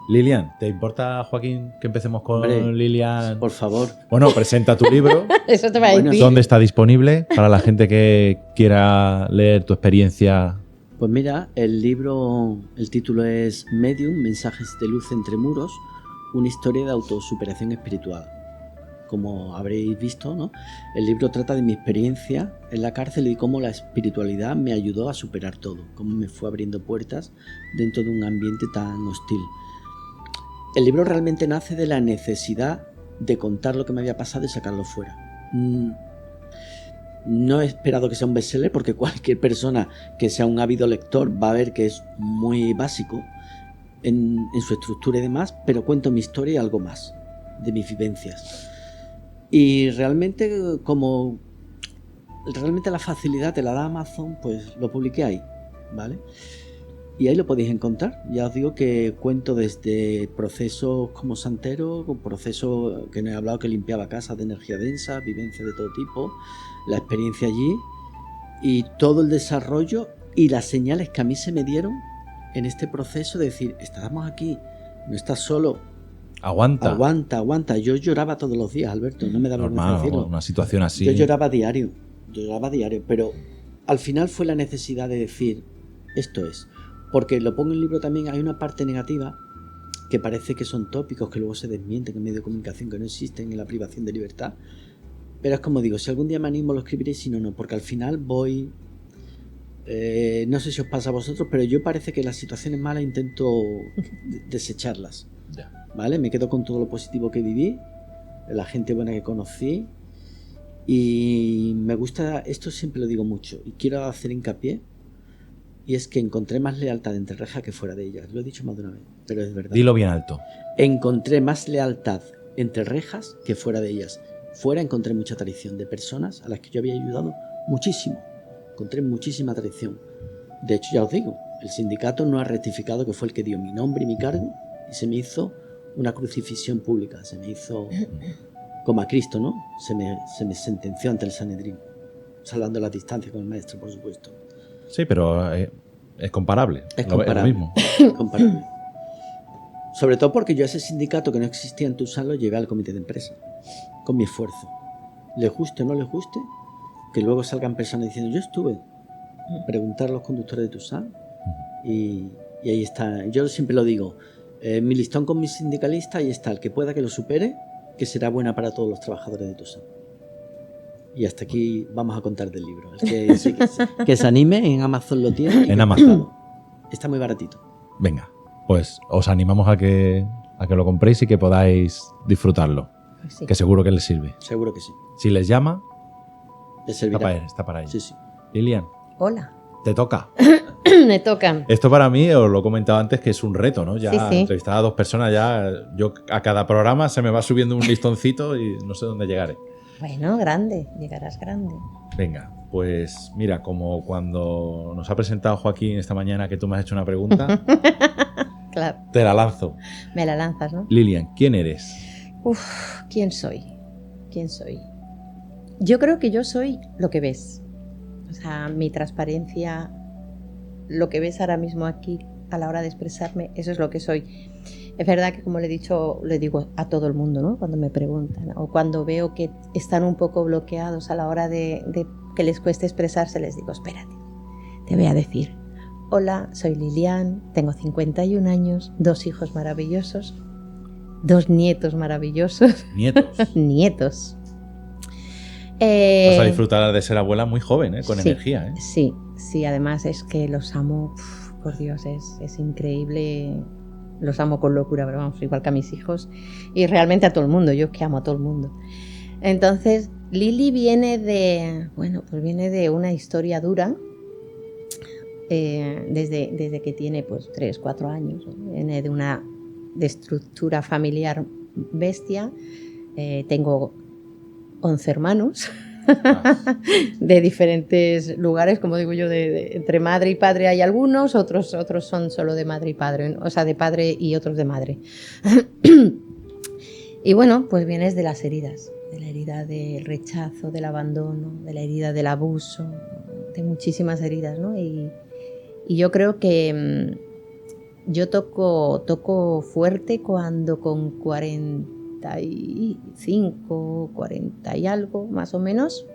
Lilian, ¿te importa, Joaquín, que empecemos con
Hombre,
Lilian?
Por favor.
Bueno, presenta tu libro.
Eso te va a
Bueno,
decir.
¿Dónde está disponible para la gente que quiera leer tu experiencia?
Pues mira, el libro, el título es Medium, mensajes de luz entre muros, una historia de autosuperación espiritual. Como habréis visto, ¿no? El libro trata de mi experiencia en la cárcel y cómo la espiritualidad me ayudó a superar todo, cómo me fue abriendo puertas dentro de un ambiente tan hostil. El libro realmente nace de la necesidad de contar lo que me había pasado y sacarlo fuera. No he esperado que sea un bestseller porque cualquier persona que sea un ávido lector va a ver que es muy básico en su estructura y demás, pero cuento mi historia y algo más de mis vivencias. Y realmente la facilidad te la da Amazon, pues lo publiqué ahí, ¿vale? Y ahí lo podéis encontrar. Ya os digo que cuento desde procesos como santero, con procesos que no he hablado, que limpiaba casas de energía densa, vivencias de todo tipo, la experiencia allí y todo el desarrollo y las señales que a mí se me dieron en este proceso de decir, estamos aquí, no estás solo,
Aguanta.
aguanta. Yo lloraba todos los días, Alberto, no me da vergüenza
Normal,
decirlo.
una situación así.
Yo lloraba a diario, pero al final fue la necesidad de decir, esto es. Porque lo pongo en el libro también, hay una parte negativa que parece que son tópicos que luego se desmienten en medios de comunicación, que no existen en la privación de libertad. Pero es como digo, si algún día me animo lo escribiré, si no, no, porque al final voy... no sé si os pasa a vosotros, pero yo parece que las situaciones malas intento desecharlas.
Ya.
¿Vale? Me quedo con todo lo positivo que viví, la gente buena que conocí, y me gusta, esto siempre lo digo mucho, y quiero hacer hincapié, y es que encontré más lealtad entre rejas que fuera de ellas. Lo he dicho más de una vez, pero es verdad.
Dilo bien alto.
Encontré más lealtad entre rejas que fuera de ellas. Fuera encontré mucha traición de personas a las que yo había ayudado muchísimo. Encontré muchísima traición. De hecho, ya os digo, el sindicato no ha rectificado que fue el que dio mi nombre y mi cargo, y se me hizo una crucifixión pública. Se me hizo como a Cristo, ¿no? Se me sentenció ante el Sanedrín, salvando las distancias con el maestro, por supuesto.
Sí, pero es comparable.
Es
Lo
comparable.
mismo.
Comparable. Sobre todo porque yo a ese sindicato que no existía en Tucson lo llevé al comité de empresa, con mi esfuerzo. Les guste o no les guste, que luego salgan personas diciendo, yo estuve. Preguntar a los conductores de Tucson y ahí está. Yo siempre lo digo, mi listón con mis sindicalistas, ahí está. El que pueda que lo supere, que será buena para todos los trabajadores de Tucson. Y hasta aquí vamos a contar del libro. El que se anime, en Amazon lo tiene.
En Amazon.
Está muy baratito.
Venga, pues os animamos a que lo compréis y que podáis disfrutarlo.
Pues sí.
Que seguro que les sirve.
Seguro que sí.
Si les llama,
Les servirá.
está para ello.
Sí, sí.
Lilian,
Hola.
te toca.
Me toca.
Esto para mí, os lo he comentado antes, que es un reto, ¿no? Ya
Sí, sí.
entrevistar a dos personas, ya yo a cada programa se me va subiendo un listoncito y no sé dónde llegaré.
Bueno, grande. Llegarás grande.
Venga, pues mira, como cuando nos ha presentado Joaquín esta mañana que tú me has hecho una pregunta,
Claro.
te la lanzo.
Me la lanzas, ¿no?
Lilian, ¿quién eres?
¿Quién soy? ¿Quién soy? Yo creo que yo soy lo que ves. O sea, mi transparencia, lo que ves ahora mismo aquí a la hora de expresarme, eso es lo que soy. Es verdad que, como le he dicho, le digo a todo el mundo, ¿no? Cuando me preguntan o cuando veo que están un poco bloqueados a la hora de que les cueste expresarse, les digo, espérate, te voy a decir. Hola, soy Lilian, tengo 51 años, 2 hijos maravillosos, 2 nietos maravillosos.
Nietos.
Nietos.
Vas a disfrutar de ser abuela muy joven, con
sí,
energía.
Sí, además es que los amo, por Dios, es increíble. Los amo con locura, pero vamos, igual que a mis hijos y realmente a todo el mundo, yo que amo a todo el mundo. Entonces, Lili viene de una historia dura, desde que tiene pues 3, 4 años, ¿no? Viene de estructura familiar bestia. Tengo 11 hermanos de diferentes lugares, como digo yo, entre madre y padre hay algunos, otros son solo de madre y padre, ¿no? O sea, de padre y otros de madre. Y bueno, pues vienes de las heridas, de la herida del rechazo, del abandono, de la herida del abuso, de muchísimas heridas, ¿no? Y yo creo que Yo toco fuerte cuando con 45, 40 y algo, más o menos.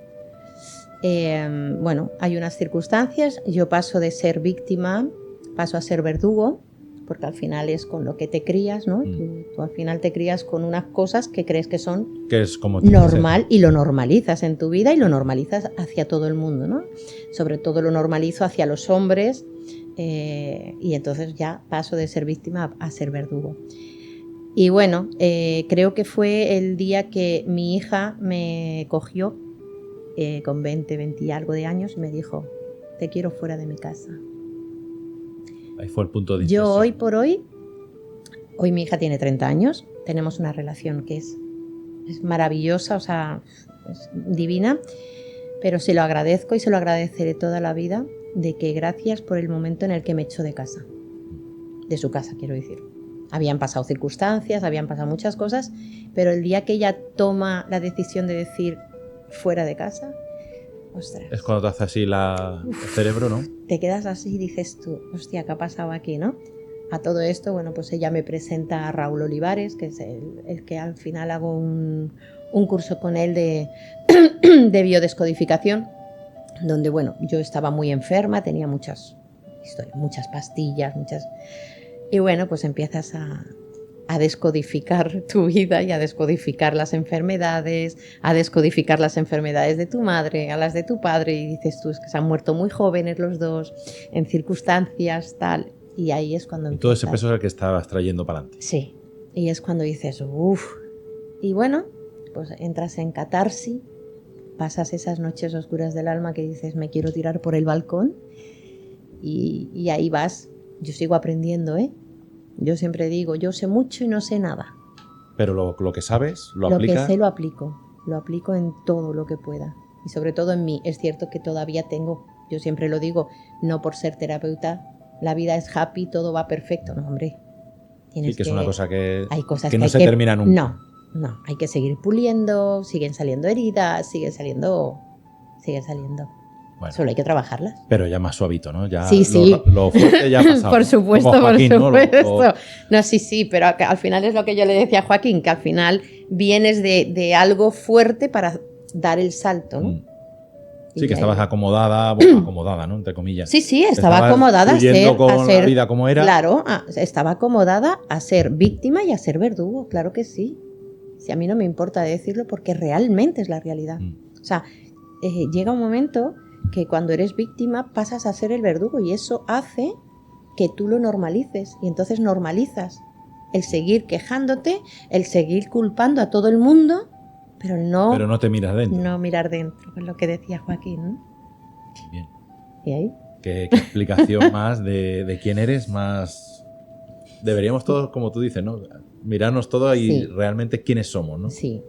Bueno, hay unas circunstancias. Yo paso de ser víctima, paso a ser verdugo, porque al final es con lo que te crías, ¿no? Tú al final te crías con unas cosas que crees que son
Que es como
normal y lo normalizas en tu vida y lo normalizas hacia todo el mundo, ¿no? Sobre todo lo normalizo hacia los hombres y entonces ya paso de ser víctima a ser verdugo. Y bueno, creo que fue el día que mi hija me cogió con 20 y algo de años y me dijo, te quiero fuera de mi casa.
Ahí fue el punto de
Yo
inflexión.
hoy por hoy mi hija tiene 30 años, tenemos una relación que es maravillosa, o sea, es divina, pero se lo agradezco y se lo agradeceré toda la vida, de que gracias por el momento en el que me echó de casa, de su casa quiero decir. Habían pasado circunstancias, habían pasado muchas cosas, pero el día que ella toma la decisión de decir fuera de casa, ostras.
Es cuando te hace así el cerebro, ¿no?
Te quedas así y dices tú, hostia, ¿qué ha pasado aquí, no? A todo esto, bueno, pues ella me presenta a Raúl Olivares, que es el que al final hago un curso con él de biodescodificación, donde, bueno, yo estaba muy enferma, tenía muchas historias, muchas pastillas, y bueno, pues empiezas a descodificar tu vida y a descodificar las enfermedades, de tu madre, a las de tu padre, y dices tú, es que se han muerto muy jóvenes los dos, en circunstancias tal, y ahí es cuando
Y todo ese peso es el que estabas trayendo para adelante.
Sí, y es cuando dices, uff, y bueno, pues entras en catarsis, pasas esas noches oscuras del alma que dices, me quiero tirar por el balcón, y ahí vas. Yo sigo aprendiendo, ¿eh? Yo siempre digo, yo sé mucho y no sé nada.
Pero lo que sabes, lo aplicas.
Lo que sé lo aplico en todo lo que pueda. Y sobre todo en mí. Es cierto que todavía tengo, yo siempre lo digo, no por ser terapeuta, la vida es happy, todo va perfecto. No, hombre.
Sí, que es una cosa que,
hay cosas
que no se termina nunca.
No, hay que seguir puliendo, siguen saliendo heridas, siguen saliendo.
Bueno,
solo hay que trabajarlas.
Pero ya más suavito, ¿no? Ya
sí.
Lo fuerte ya ha pasado.
Por supuesto,
Como Joaquín,
por supuesto.
¿no?
No, sí, pero al final es lo que yo le decía a Joaquín, que al final vienes de algo fuerte para dar el salto, ¿no?
Sí, que estabas acomodada, ¿no? Entre comillas.
Sí, estaba acomodada a ser
la vida como era.
Claro, estaba acomodada a ser víctima y a ser verdugo, claro que sí. Si a mí no me importa decirlo porque realmente es la realidad. O sea, llega un momento que cuando eres víctima pasas a ser el verdugo y eso hace que tú lo normalices y entonces normalizas el seguir quejándote, el seguir culpando a todo el mundo, pero no
te miras dentro.
No mirar dentro, es lo que decía Joaquín, ¿no?
Bien.
¿Y ahí?
¿Qué explicación más de quién eres? Más deberíamos todos, como tú dices, ¿no? Mirarnos todos y realmente quiénes somos, ¿no?
Sí.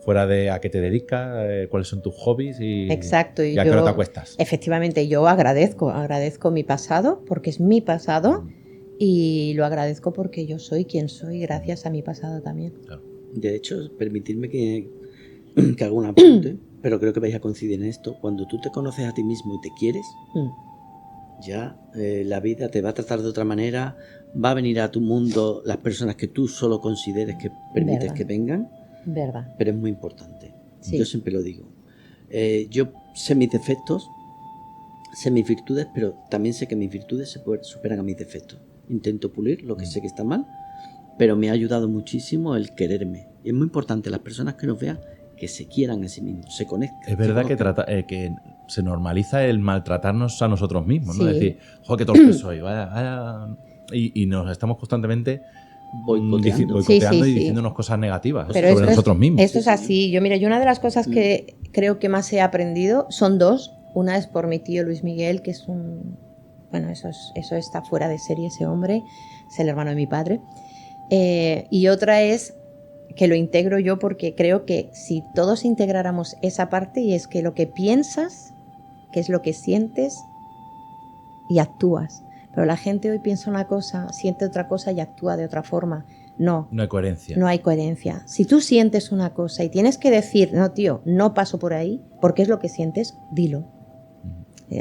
Fuera de a qué te dedicas, cuáles son tus hobbies y,
exacto,
y a qué hora te acuestas.
Efectivamente, yo agradezco mi pasado, porque es mi pasado, y lo agradezco porque yo soy quien soy gracias a mi pasado también.
Claro.
De hecho, permitidme que haga un apunte, pero creo que vais a coincidir en esto. Cuando tú te conoces a ti mismo y te quieres, ya la vida te va a tratar de otra manera, va a venir a tu mundo las personas que tú solo consideres que permites
¿verdad?
Que vengan.
¿Verdad?
Pero es muy importante.
Sí.
Yo siempre lo digo. Yo sé mis defectos, sé mis virtudes, pero también sé que mis virtudes superan a mis defectos. Intento pulir lo que sé que está mal, pero me ha ayudado muchísimo el quererme. Y es muy importante las personas que nos vean que se quieran a sí mismos, se conecten.
Es verdad que se normaliza el maltratarnos a nosotros mismos, ¿no?
Sí.
Es decir, joder, qué torpe soy, vaya. Y nos estamos constantemente boicoteando y diciéndonos cosas negativas
pero
sobre nosotros mismos.
Esto es así. Yo una de las cosas que creo que más he aprendido son dos. Una es por mi tío Luis Miguel, que es eso está fuera de serie, ese hombre, es el hermano de mi padre. Y otra es que lo integro yo porque creo que si todos integráramos esa parte, y es que lo que piensas, que es lo que sientes y actúas. Pero la gente hoy piensa una cosa, siente otra cosa y actúa de otra forma. No hay coherencia. No hay coherencia. Si tú sientes una cosa y tienes que decir, no tío, no paso por ahí, porque es lo que sientes, dilo.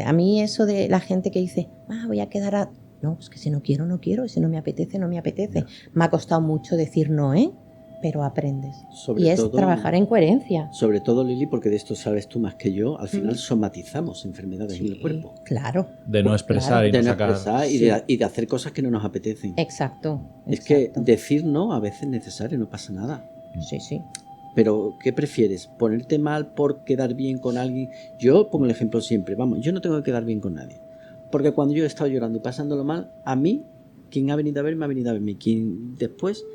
A mí eso de la gente que dice, voy a quedar No, es que si no quiero, no quiero, y si no me apetece, no me apetece. Me ha costado mucho decir no, pero aprendes.
Sobre
y es
todo-
trabajar en coherencia.
Sobre todo, Lili, porque de esto sabes tú más que yo, al final somatizamos enfermedades en el cuerpo.
Claro.
De no expresar
Claro.
y
De
no
no
sacar.
expresar y de hacer cosas que no nos apetecen.
Exacto.
Es que
exacto.
decir no a veces es necesario, no pasa nada.
Sí.
Pero, ¿qué prefieres? ¿Ponerte mal por quedar bien con alguien? Yo pongo el ejemplo siempre, vamos, yo no tengo que quedar bien con nadie. Porque cuando yo he estado llorando y pasándolo mal, a mí, quien ha venido a verme, ha venido a verme. Quien después,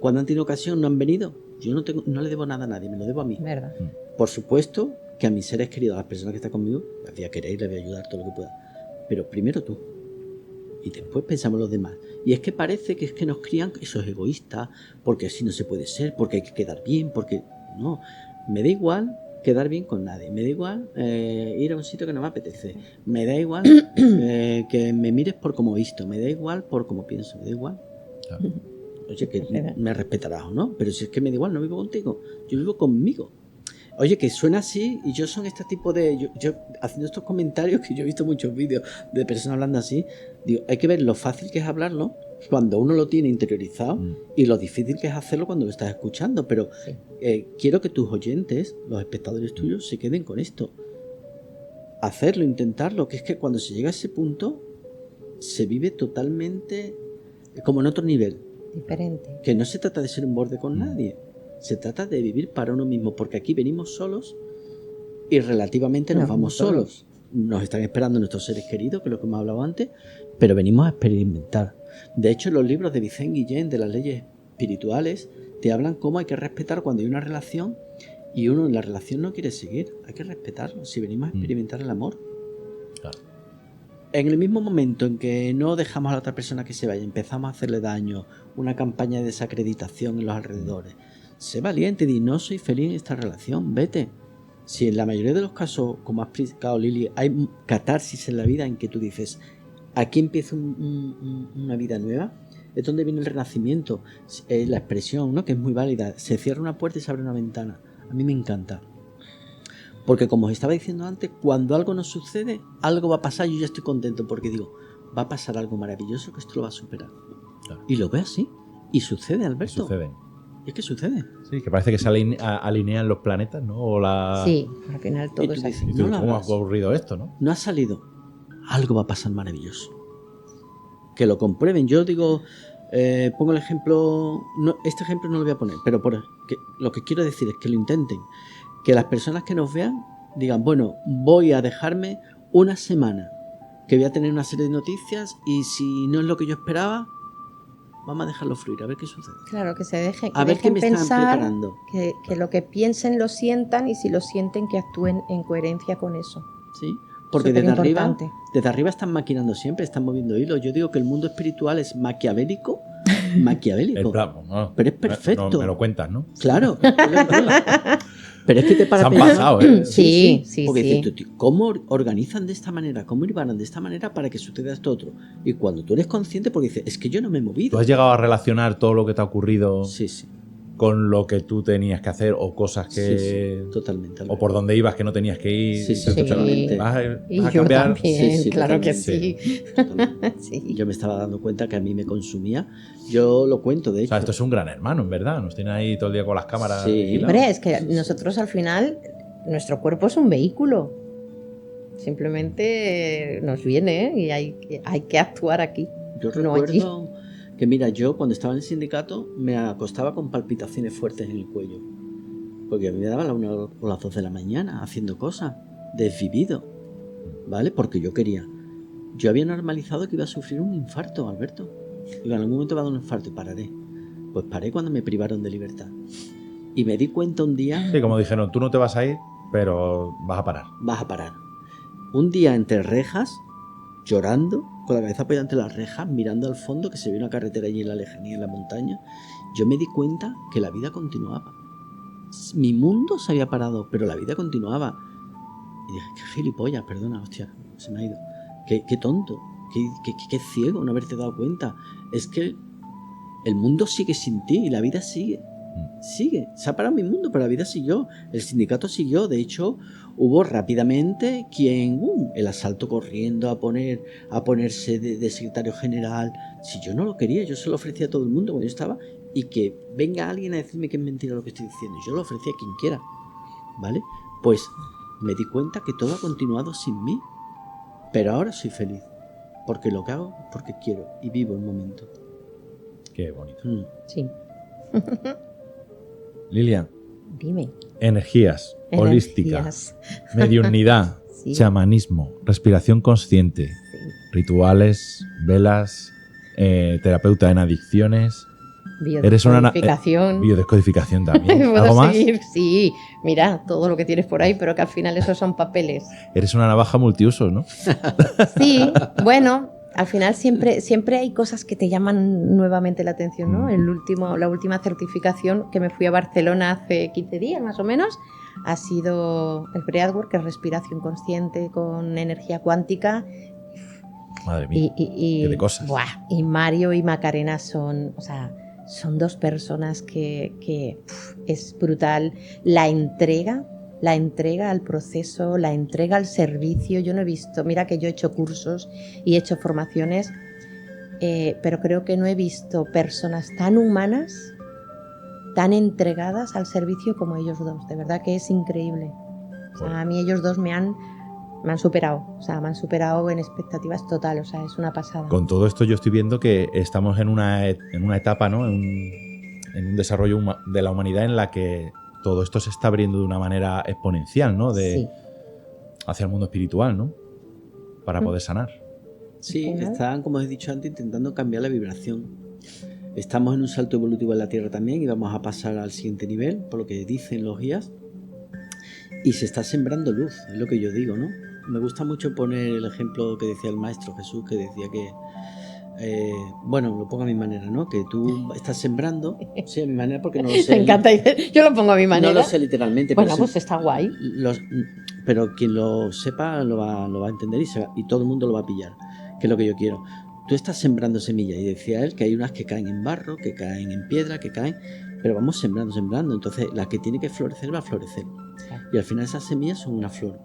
cuando han tenido ocasión, no han venido. Yo no le debo nada a nadie, me lo debo a mí.
Verdad.
Por supuesto que a mis seres queridos, a las personas que están conmigo, les voy a querer, les voy a ayudar todo lo que pueda. Pero primero tú. Y después pensamos los demás. Y es que parece que es que nos crían, eso es egoísta, porque así no se puede ser, porque hay que quedar bien, porque no. Me da igual quedar bien con nadie, me da igual ir a un sitio que no me apetece, me da igual que me mires por cómo he visto, me da igual por cómo pienso, me da igual.
Claro.
Oye, que me respetarás o no, pero si es que me da igual, no vivo contigo, yo vivo conmigo. Oye, que suena así y yo son este tipo de... Yo haciendo estos comentarios, que yo he visto muchos vídeos de personas hablando así, digo, hay que ver lo fácil que es hablarlo cuando uno lo tiene interiorizado y lo difícil que es hacerlo cuando lo estás escuchando. Pero quiero que tus oyentes, los espectadores tuyos, se queden con esto. Hacerlo, intentarlo, que es que cuando se llega a ese punto, se vive totalmente como en otro nivel.
Diferente.
Que no se trata de ser un borde con nadie. Se trata de vivir para uno mismo, porque aquí venimos solos y relativamente nos vamos solos. Nos están esperando nuestros seres queridos, que es lo que hemos hablado antes, pero venimos a experimentar. De hecho, los libros de Vicente Guillén, de las leyes espirituales, te hablan cómo hay que respetar cuando hay una relación y uno en la relación no quiere seguir. Hay que respetarlo, si venimos a experimentar el amor.
Claro.
En el mismo momento en que no dejamos a la otra persona que se vaya, empezamos a hacerle daño, una campaña de desacreditación en los alrededores. Sé valiente y di, no soy feliz en esta relación, vete. Si en la mayoría de los casos, como has explicado Lili, hay catarsis en la vida en que tú dices, aquí empieza una vida nueva, es donde viene el renacimiento, la expresión, ¿no? Que es muy válida, se cierra una puerta y se abre una ventana. A mí me encanta. Porque como os estaba diciendo antes, cuando algo nos sucede, algo va a pasar, yo ya estoy contento porque digo, va a pasar algo maravilloso que esto lo va a superar. Claro. Y lo veo así. Y sucede, Alberto.
Y sucede.
Es que sucede.
Sí, que parece que se alinean los planetas, ¿no? O
Sí, al final todo es así.
¿Y tú, cómo ha ocurrido esto, no?
No ha salido. Algo va a pasar maravilloso. Que lo comprueben. Yo digo, pongo el ejemplo, no, este ejemplo no lo voy a poner, pero lo que quiero decir es que lo intenten. Que las personas que nos vean digan, bueno, voy a dejarme una semana, que voy a tener una serie de noticias y si no es lo que yo esperaba, vamos a dejarlo fluir, a ver qué sucede.
Claro, que se dejen,
a ver qué me
pensar,
están preparando.
Que lo que piensen lo sientan y si lo sienten que actúen en coherencia con eso.
Sí, porque desde arriba están maquinando siempre, están moviendo hilos. Yo digo que el mundo espiritual es maquiavélico. Pero es perfecto.
No, me lo cuentas, ¿no?
Claro. Pero es que te para
se han
pensar,
pasado, ¿eh?
Sí.
Porque dices, tío, ¿cómo organizan de esta manera? ¿Cómo irvanan de esta manera para que suceda esto otro? Y cuando tú eres consciente, porque dices, es que yo no me he movido.
¿Tú has llegado a relacionar todo lo que te ha ocurrido
sí.
con lo que tú tenías que hacer o cosas que...
Sí, totalmente.
O por donde ibas que no tenías que ir?
Sí, totalmente.
¿Vas
y
a
yo
cambiar?
también,
Sí,
claro
totalmente.
que sí.
Sí. Yo me estaba dando cuenta que a mí me consumía. Yo lo cuento, de hecho.
O sea, esto es un gran hermano, en verdad. Nos tiene ahí todo el día con las cámaras.
Sí.
Hombre, es que nosotros al final, nuestro cuerpo es un vehículo. Simplemente nos viene y hay que actuar aquí.
Yo recuerdo que, mira, yo cuando estaba en el sindicato me acostaba con palpitaciones fuertes en el cuello. Porque a mí me daban las 1 o las 2 de la mañana haciendo cosas, desvivido, ¿vale? Porque yo quería. Yo había normalizado que iba a sufrir un infarto, Alberto. Digo, en algún momento va a dar un infarto y pararé. Pues paré cuando me privaron de libertad. Y me di cuenta un día...
Sí, como dijeron, tú no te vas a ir, pero vas a parar.
Vas a parar. Un día entre rejas, llorando, con la cabeza apoyada ante las rejas, mirando al fondo, que se ve una carretera allí en la lejanía, en la montaña, yo me di cuenta que la vida continuaba. Mi mundo se había parado, pero la vida continuaba. Y dije, qué gilipollas, perdona, hostia, se me ha ido. Qué tonto, qué ciego no haberte dado cuenta. Es que el mundo sigue sin ti y la vida sigue. Sigue. Se ha parado mi mundo, pero la vida siguió. El sindicato siguió. De hecho, hubo rápidamente quien, el asalto corriendo a ponerse de secretario general. Si yo no lo quería, yo se lo ofrecía a todo el mundo cuando yo estaba, y que venga alguien a decirme que es mentira lo que estoy diciendo. Yo lo ofrecía a quien quiera. ¿Vale? Pues me di cuenta que todo ha continuado sin mí. Pero ahora soy feliz. Porque lo que hago es porque quiero y vivo el momento.
Qué bonito.
Sí.
Lilian,
Dime.
energías, holística,
Energías.
mediunidad,
Sí.
chamanismo, respiración consciente,
Sí.
rituales, velas, terapeuta en adicciones. Eres una
Biodescodificación.
biodescodificación también.
¿Puedo
¿Algo más?
seguir? Sí, mira, todo lo que tienes por ahí, pero que al final esos son papeles.
Eres una navaja multiusos, ¿no?
Sí, bueno, al final siempre hay cosas que te llaman nuevamente la atención, ¿no? La última certificación que me fui a Barcelona hace 15 días más o menos ha sido el Breathwork, que es respiración consciente con energía cuántica.
Madre mía. Qué de cosas.
Buah, y Mario y Macarena son dos personas que es brutal. La entrega al proceso, la entrega al servicio. Yo no he visto, mira que yo he hecho cursos y he hecho formaciones, pero creo que no he visto personas tan humanas, tan entregadas al servicio como ellos dos. De verdad que es increíble. O sea, a mí ellos dos me han superado, me han superado en expectativas total, es una pasada.
Con todo esto yo estoy viendo que estamos en una etapa, ¿no? En un desarrollo de la humanidad en la que todo esto se está abriendo de una manera exponencial, ¿no?
Sí.
Hacia el mundo espiritual, ¿no? Para poder sanar.
Sí, están, como os he dicho antes, intentando cambiar la vibración. Estamos en un salto evolutivo en la Tierra también y vamos a pasar al siguiente nivel, por lo que dicen los guías. Y se está sembrando luz, es lo que yo digo, ¿no? Me gusta mucho poner el ejemplo que decía el Maestro Jesús, que decía que, bueno, lo pongo a mi manera, ¿no? Que tú estás sembrando, sí, a mi manera, porque no lo sé.
Me encanta, yo lo pongo a mi manera.
No lo sé literalmente.
Bueno,
pero
pues está guay.
Pero quien lo sepa lo va a entender y todo el mundo lo va a pillar, que es lo que yo quiero. Tú estás sembrando semillas, y decía él que hay unas que caen en barro, que caen en piedra, que caen, pero vamos sembrando. Entonces, la que tiene que florecer va a florecer. Y al final esas semillas son una flor.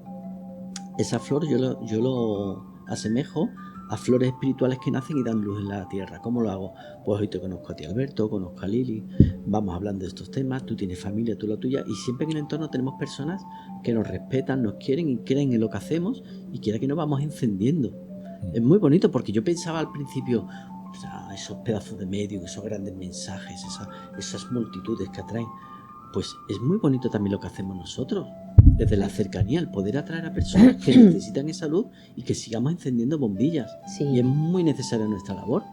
Esa flor yo lo asemejo a flores espirituales que nacen y dan luz en la tierra. ¿Cómo lo hago? Pues hoy te conozco a ti, Alberto, conozco a Lili, vamos hablando de estos temas, tú tienes familia, tú la tuya, y siempre en el entorno tenemos personas que nos respetan, nos quieren y creen en lo que hacemos, y quiera que nos vamos encendiendo. Es muy bonito, porque yo pensaba al principio, o sea, esos pedazos de medios, esos grandes mensajes, esas multitudes que atraen. Pues es muy bonito también lo que hacemos nosotros, desde la cercanía, el poder atraer a personas que necesitan esa luz y que sigamos encendiendo bombillas.
Sí.
Y es muy necesaria nuestra labor.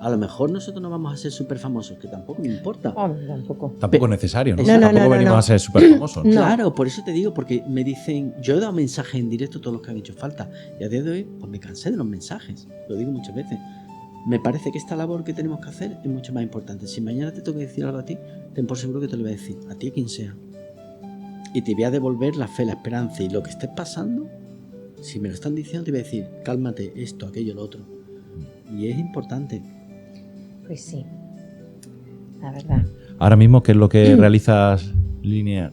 A lo mejor nosotros no vamos a ser súper famosos, que tampoco me importa.
Tampoco es necesario, ¿no?
No,
tampoco venimos a ser súper famosos.
No.
Claro, por eso te digo, porque me dicen, yo he dado mensajes en directo a todos los que han hecho falta, y a día de hoy pues me cansé de los mensajes, lo digo muchas veces. Me parece que esta labor que tenemos que hacer es mucho más importante. Si mañana te tengo que decir algo a ti, ten por seguro que te lo voy a decir, a ti, a quien sea. Y te voy a devolver la fe, la esperanza, y lo que estés pasando, si me lo están diciendo, te voy a decir, cálmate, esto, aquello, lo otro. Y es importante.
Pues sí, la verdad.
Ahora mismo, ¿qué es lo que realizas, Lilian,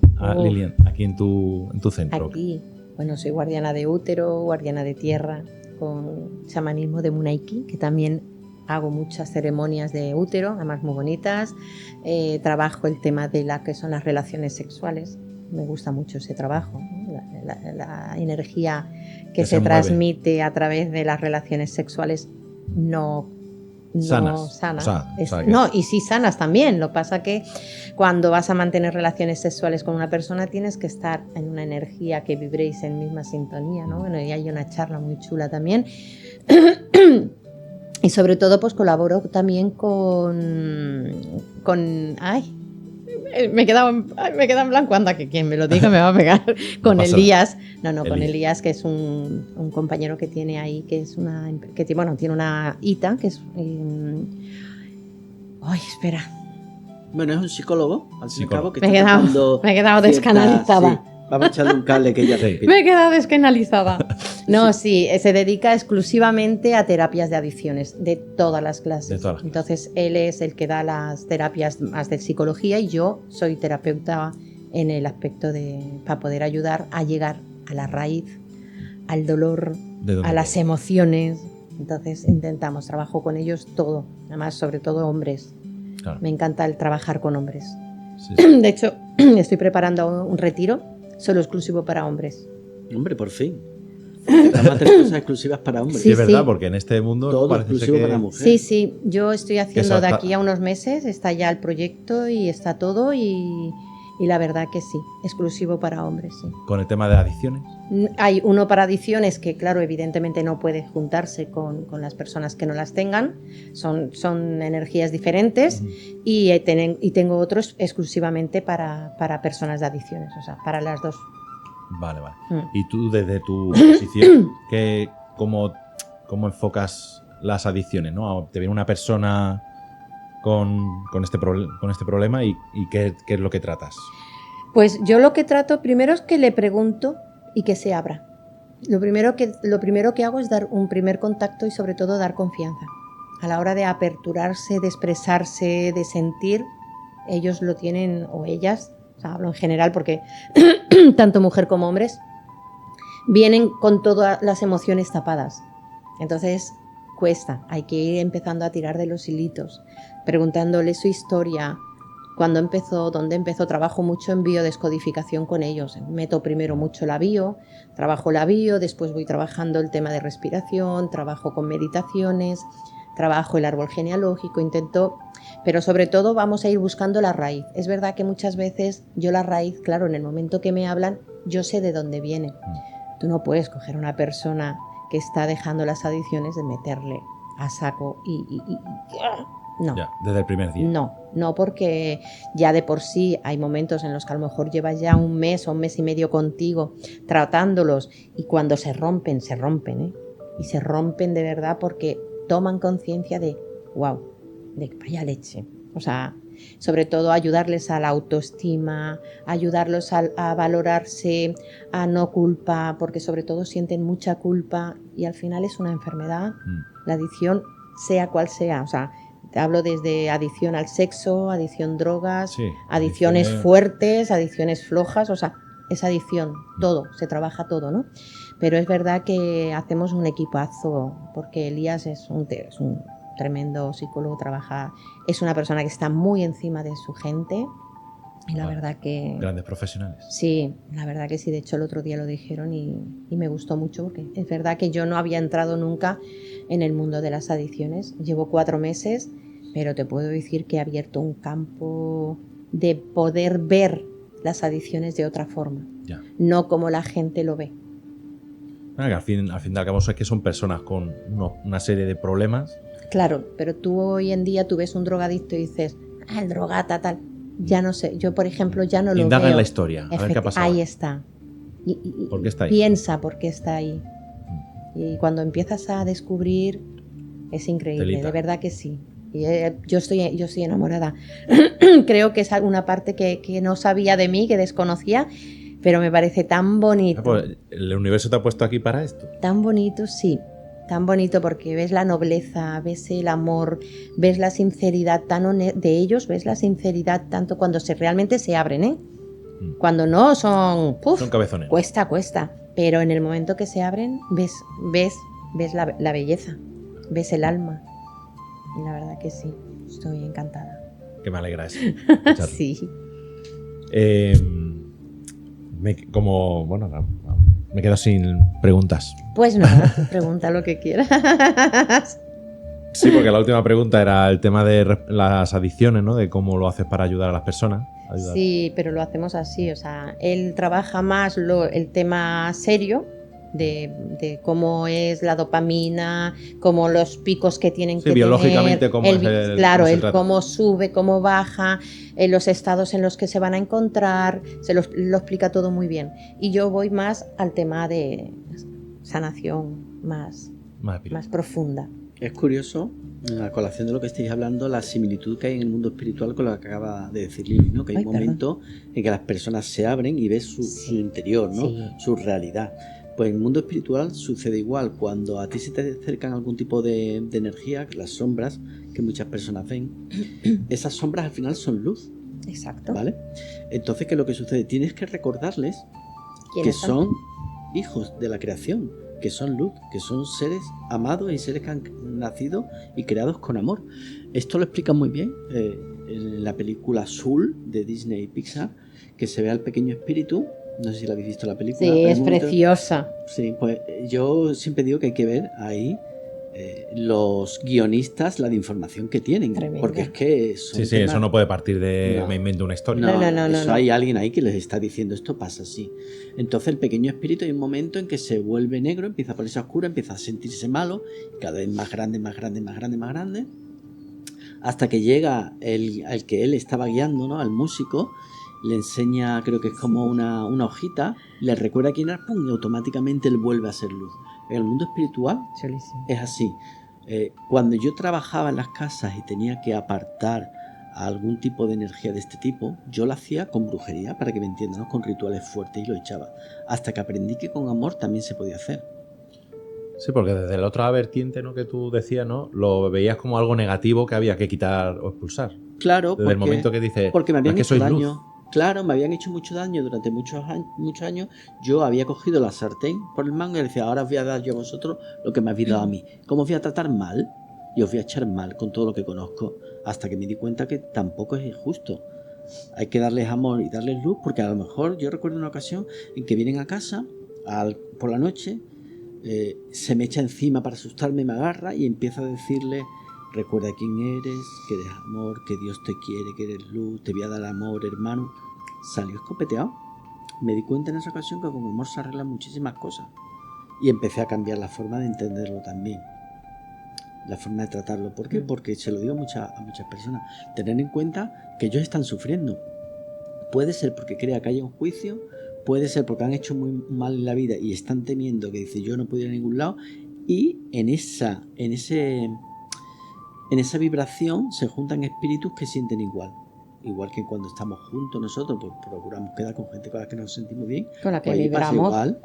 aquí en tu centro?
Aquí, bueno, soy guardiana de útero, guardiana de tierra, con chamanismo de Munaiki, que también hago muchas ceremonias de útero, además muy bonitas. Trabajo el tema de las que son las relaciones sexuales. Me gusta mucho ese trabajo, ¿no? La energía que se transmite a través de las relaciones sexuales no sanas. No, y sí sanas también. Lo que pasa que cuando vas a mantener relaciones sexuales con una persona tienes que estar en una energía que vibréis en misma sintonía, ¿no? Bueno, y hay una charla muy chula también. Y sobre todo pues colaboro también con me he quedado en blanco, anda, que quien me lo diga me va a pegar. Con Elías, con Elías, que es un compañero que tiene ahí, que es tiene una ITA, que es espera.
Bueno, es un psicólogo, al fin y al cabo, que
me he quedado descanalizada.
Vamos a echarle un cable que ella respira.
Me he quedado descanalizada. No, sí, se dedica exclusivamente a terapias de adicciones, de todas las clases.
De todas las clases.
Entonces, él es el que da las terapias más de psicología y yo soy terapeuta en el aspecto para poder ayudar a llegar a la raíz, al dolor, a las emociones. Entonces, trabajo con ellos todo, además, sobre todo hombres.
Claro.
Me encanta el trabajar con hombres.
Sí.
De hecho, estoy preparando un retiro solo exclusivo para hombres.
Hombre, por fin. Vamos a tener cosas exclusivas para hombres.
Sí, es verdad,
sí.
porque en este mundo
Todo
parece ser
exclusivo
que...
para mujeres.
Sí, yo estoy haciendo
Eso
de
está-
aquí a unos meses, está ya el proyecto y está todo y la verdad que sí, exclusivo para hombres, sí.
Con el tema de adicciones.
Hay uno para adicciones que, claro, evidentemente no puede juntarse con las personas que no las tengan, son energías diferentes y tengo otros exclusivamente para personas de adicciones, o sea, para las dos.
Vale, vale.
Mm.
Y tú, desde tu posición, ¿cómo enfocas las adicciones, ¿no? Te viene una persona con este problema y ¿qué es lo que tratas?
Pues yo lo que trato primero es que le pregunto y que se abra. Lo primero que hago es dar un primer contacto y sobre todo dar confianza. A la hora de aperturarse, de expresarse, de sentir, ellos lo tienen, o ellas, o sea, hablo en general porque tanto mujer como hombres, vienen con todas las emociones tapadas. Entonces cuesta, hay que ir empezando a tirar de los hilitos, preguntándole su historia, cuándo empezó, dónde empezó. Trabajo mucho en biodescodificación con ellos. Meto primero mucho trabajo la bio, después voy trabajando el tema de respiración, trabajo con meditaciones, trabajo el árbol genealógico, pero sobre todo vamos a ir buscando la raíz. Es verdad que muchas veces yo la raíz, claro, en el momento que me hablan, yo sé de dónde viene. Tú no puedes coger a una persona que está dejando las adicciones de meterle a saco no.
Ya, desde el primer día.
No, porque ya de por sí hay momentos en los que a lo mejor llevas ya un mes o un mes y medio contigo tratándolos y cuando se rompen, ¿eh? Y se rompen de verdad porque toman conciencia de, wow, de vaya leche. O sea, sobre todo ayudarles a la autoestima, ayudarlos a valorarse, a no culpa, porque sobre todo sienten mucha culpa y al final es una enfermedad, la adicción, sea cual sea, o sea, te hablo desde adicción al sexo, adicción drogas,
Sí,
adicciones
adicciones
fuertes, adicciones flojas, o sea, es adicción, todo, se trabaja todo, ¿no? Pero es verdad que hacemos un equipazo, porque Elías es un tremendo psicólogo, es una persona que está muy encima de su gente y la verdad que...
Grandes profesionales.
Sí, la verdad que sí, de hecho el otro día lo dijeron y me gustó mucho porque es verdad que yo no había entrado nunca en el mundo de las adicciones, llevo 4 meses, pero te puedo decir que he abierto un campo de poder ver las adicciones de otra forma,
Ya.
no como la gente lo ve.
Que al fin y al cabo es que son personas con una serie de problemas.
Claro, pero tú hoy en día tú ves un drogadicto y dices, el drogata tal, ya no sé, yo por ejemplo ya no lo
Indaga
veo.
en la historia, a ver qué ha pasado.
Ahí está.
¿Por qué está ahí?
Piensa por qué está ahí. Y cuando empiezas a descubrir, es increíble,
Telita.
de verdad que sí. Y, yo estoy enamorada. Creo que es alguna parte que no sabía de mí, que desconocía, pero me parece tan bonito.
Pues, el universo te ha puesto aquí para esto.
Tan bonito, sí. Tan bonito porque ves la nobleza, ves el amor, ves la sinceridad de ellos, ves la sinceridad tanto cuando realmente se abren, ¿eh? Cuando no son...
Son cabezones.
Cuesta. Pero en el momento que se abren, ves la belleza, ves el alma. Y la verdad que sí, estoy encantada.
Que me alegra eso.
Sí.
Me quedo sin preguntas.
Pues no, pregunta lo que quieras.
Sí, porque la última pregunta era el tema de las adicciones, ¿no? De cómo lo haces para ayudar a las personas.
Sí, pero lo hacemos así, o sea, él trabaja más el tema serio de cómo es la dopamina, cómo los picos que tienen que
biológicamente
tener,
cómo es
claro,
cómo se
el
trata.
cómo sube, cómo baja, los estados en los que se van a encontrar, lo explica todo muy bien. Y yo voy más al tema de sanación más profunda.
Es curioso, a colación de lo que estáis hablando, la similitud que hay en el mundo espiritual con lo que acaba de decir Lili, ¿no? Que hay
Ay,
un momento en que las personas se abren y ves su interior, ¿no?
Sí.
Su realidad. Pues en el mundo espiritual sucede igual. Cuando a ti se te acercan algún tipo de energía, las sombras que muchas personas ven, esas sombras al final son luz,
Exacto.
¿vale? Entonces, ¿qué es lo que sucede? Tienes que recordarles que
¿Quiénes
son hijos de la creación, que son luz, que son seres amados y seres que han nacido y creados con amor. Esto lo explican muy bien en la película Soul de Disney y Pixar, que se ve al pequeño espíritu. No sé si la habéis visto la película.
Sí, es preciosa.
Sí, pues yo siempre digo que hay que ver ahí los guionistas la de información que tienen.
Tremenda.
Porque es que son
Sí,
temas...
eso no puede partir de
No.
me invento una historia.
No,
Eso
no.
hay alguien ahí que les está diciendo esto pasa así. Entonces el pequeño espíritu hay un momento en que se vuelve negro, empieza a ponerse oscuro, empieza a sentirse malo, cada vez más grande, más grande, más grande, más grande, hasta que llega al que él estaba guiando, ¿no? Al músico, le enseña, creo que es como una hojita, le recuerda quién era, ¡pum! Y automáticamente él vuelve a ser luz. En el mundo espiritual
Chulísimo.
es así. Cuando yo trabajaba en las casas y tenía que apartar a algún tipo de energía de este tipo, yo lo hacía con brujería, para que me entiendan, ¿no? Con rituales fuertes, y lo echaba. Hasta que aprendí que con amor también se podía hacer.
Sí, porque desde la otra vertiente, ¿no? Que tú decías, ¿no? Lo veías como algo negativo que había que quitar o expulsar.
Claro,
Desde el momento que dices,
porque me habían
"Es que
hecho
sois luz".
daño. Claro, me habían hecho mucho daño durante muchos años. Yo había cogido la sartén por el mango y decía, ahora os voy a dar yo a vosotros lo que me habéis dado a mí. ¿Cómo os voy a tratar mal? Y os voy a echar mal con todo lo que conozco. Hasta que me di cuenta que tampoco es justo. Hay que darles amor y darles luz, porque a lo mejor yo recuerdo una ocasión en que vienen a casa por la noche, se me echa encima para asustarme, me agarra y empieza a decirle: recuerda quién eres, que eres amor, que Dios te quiere, que eres luz, te voy a dar amor, hermano. Salió escopeteado. Me di cuenta en esa ocasión que con amor se arreglan muchísimas cosas. Y empecé a cambiar la forma de entenderlo también. La forma de tratarlo. ¿Por qué? Porque se lo digo a muchas personas. Tener en cuenta que ellos están sufriendo. Puede ser porque crea que haya un juicio, puede ser porque han hecho muy mal en la vida y están temiendo que dice yo no puedo ir a ningún lado, y en esa vibración se juntan espíritus que sienten igual que cuando estamos juntos nosotros, pues procuramos quedar con gente con la que nos sentimos bien,
Con la que
pues ahí pasa
vibramos.
igual.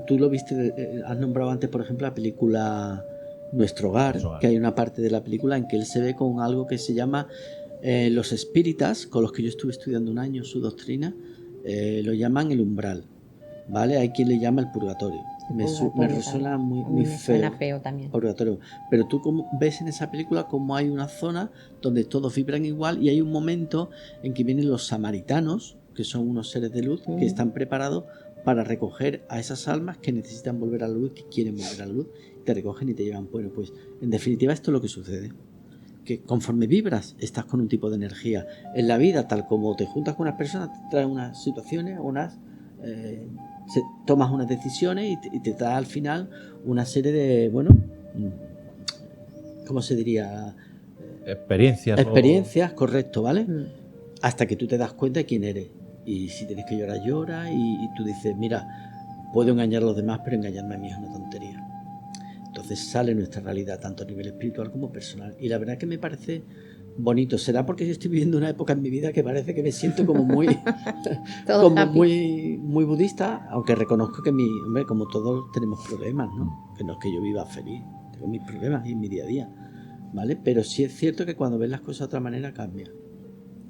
Tú lo viste, has nombrado antes, por ejemplo, la película Nuestro Hogar, que hay una parte de la película en que él se ve con algo que se llama los espíritas, con los que yo estuve estudiando un año su doctrina, lo llaman el umbral, ¿vale? Hay quien le llama el purgatorio. Me resuena muy feo.
Suena feo también.
Purgatorio. Pero tú como ves en esa película como hay una zona donde todos vibran igual, y hay un momento en que vienen los samaritanos, que son unos seres de luz que están preparados para recoger a esas almas que necesitan volver a la luz, que quieren volver a la luz, te recogen y te llevan. Bueno, pues en definitiva esto es lo que sucede, que conforme vibras estás con un tipo de energía. En la vida, tal como te juntas con unas personas, te traen unas situaciones, tomas unas decisiones y te trae al final una serie de, bueno, ¿cómo se diría? Experiencias, correcto, ¿vale? Hasta que tú te das cuenta de quién eres. Y si tienes que llorar, llora, y tú dices, mira, puedo engañar a los demás, pero engañarme a mí es una tontería. Entonces sale nuestra realidad, tanto a nivel espiritual como personal. Y la verdad que me parece bonito. Será porque yo estoy viviendo una época en mi vida que parece que me siento como muy muy budista, aunque reconozco que hombre, como todos tenemos problemas, ¿no? Que no es que yo viva feliz, tengo mis problemas en mi día a día, ¿vale? Pero sí es cierto que cuando ves las cosas de otra manera cambia.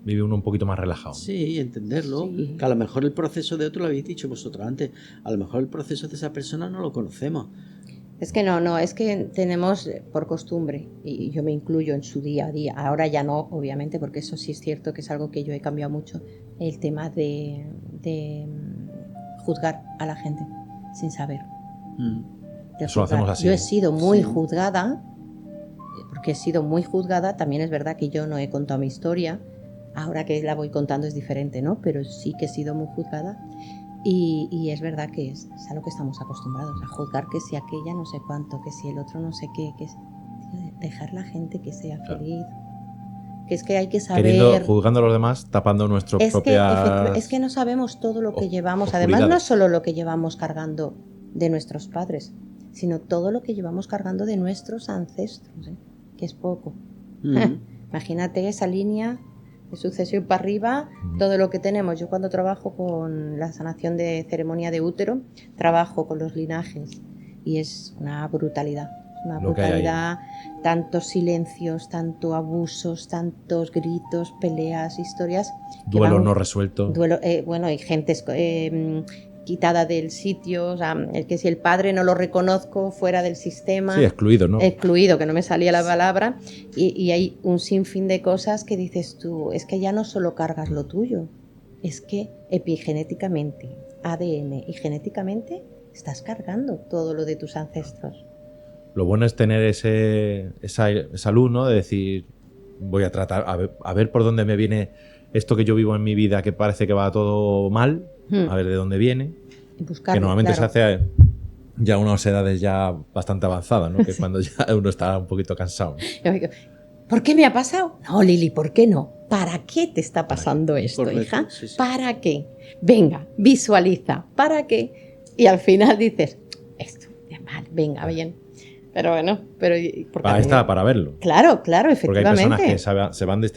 Vive uno un poquito más relajado.
Sí, entenderlo. Sí. Que a lo mejor el proceso de otro, lo habéis dicho vosotros antes, a lo mejor el proceso de esa persona no lo conocemos.
Es que no, es que tenemos por costumbre, y yo me incluyo en su día a día, ahora ya no, obviamente, porque eso sí es cierto que es algo que yo he cambiado mucho, el tema de juzgar a la gente sin saber.
Eso lo hacemos así.
Yo he sido muy juzgada, porque he sido muy juzgada, también es verdad que yo no he contado mi historia, ahora que la voy contando es diferente, ¿no? Pero sí que he sido muy juzgada. Y es verdad que es a lo que estamos acostumbrados, a juzgar que si aquella no sé cuánto, que si el otro no sé qué, dejar la gente que sea feliz. Que es que hay que saber...
Juzgando a los demás, tapando nuestras propias...
Es que no sabemos todo lo que llevamos. Además, no es solo lo que llevamos cargando de nuestros padres. sino todo lo que llevamos cargando de nuestros ancestros, que es poco. Imagínate esa línea de sucesión para arriba, todo lo que tenemos. Yo cuando trabajo con la sanación de ceremonia de útero, trabajo con los linajes y es una brutalidad. Una brutalidad, tantos silencios, tantos abusos, tantos gritos, peleas, historias.
Duelo no resuelto.
Duelo, bueno, hay gente quitada del sitio, o sea, que si el padre no lo reconozco fuera del sistema.
Sí, excluido, ¿no?
Excluido, que no me salía la palabra. Y hay un sinfín de cosas que dices tú, es que ya no solo cargas lo tuyo, es que epigenéticamente, ADN y genéticamente estás cargando todo lo de tus ancestros.
Lo bueno es tener esa luz, ¿no? De decir, voy a tratar, a ver por dónde me viene esto que yo vivo en mi vida, que parece que va todo mal, a ver de dónde viene.
Y buscarlo,
que normalmente
claro.
se hace ya a unas edades ya bastante avanzadas, ¿no? Que es cuando ya uno está un poquito cansado.
Yo digo, ¿por qué me ha pasado? No, Lili, ¿por qué no? ¿Para qué te está pasando esto,
correcto,
hija?
sí, sí.
¿Para qué? Venga, visualiza, ¿para qué? Y al final dices, esto, vale, venga, bien. Pero bueno,
Ahí está, para verlo.
Claro,
Porque hay
efectivamente.
personas que se van de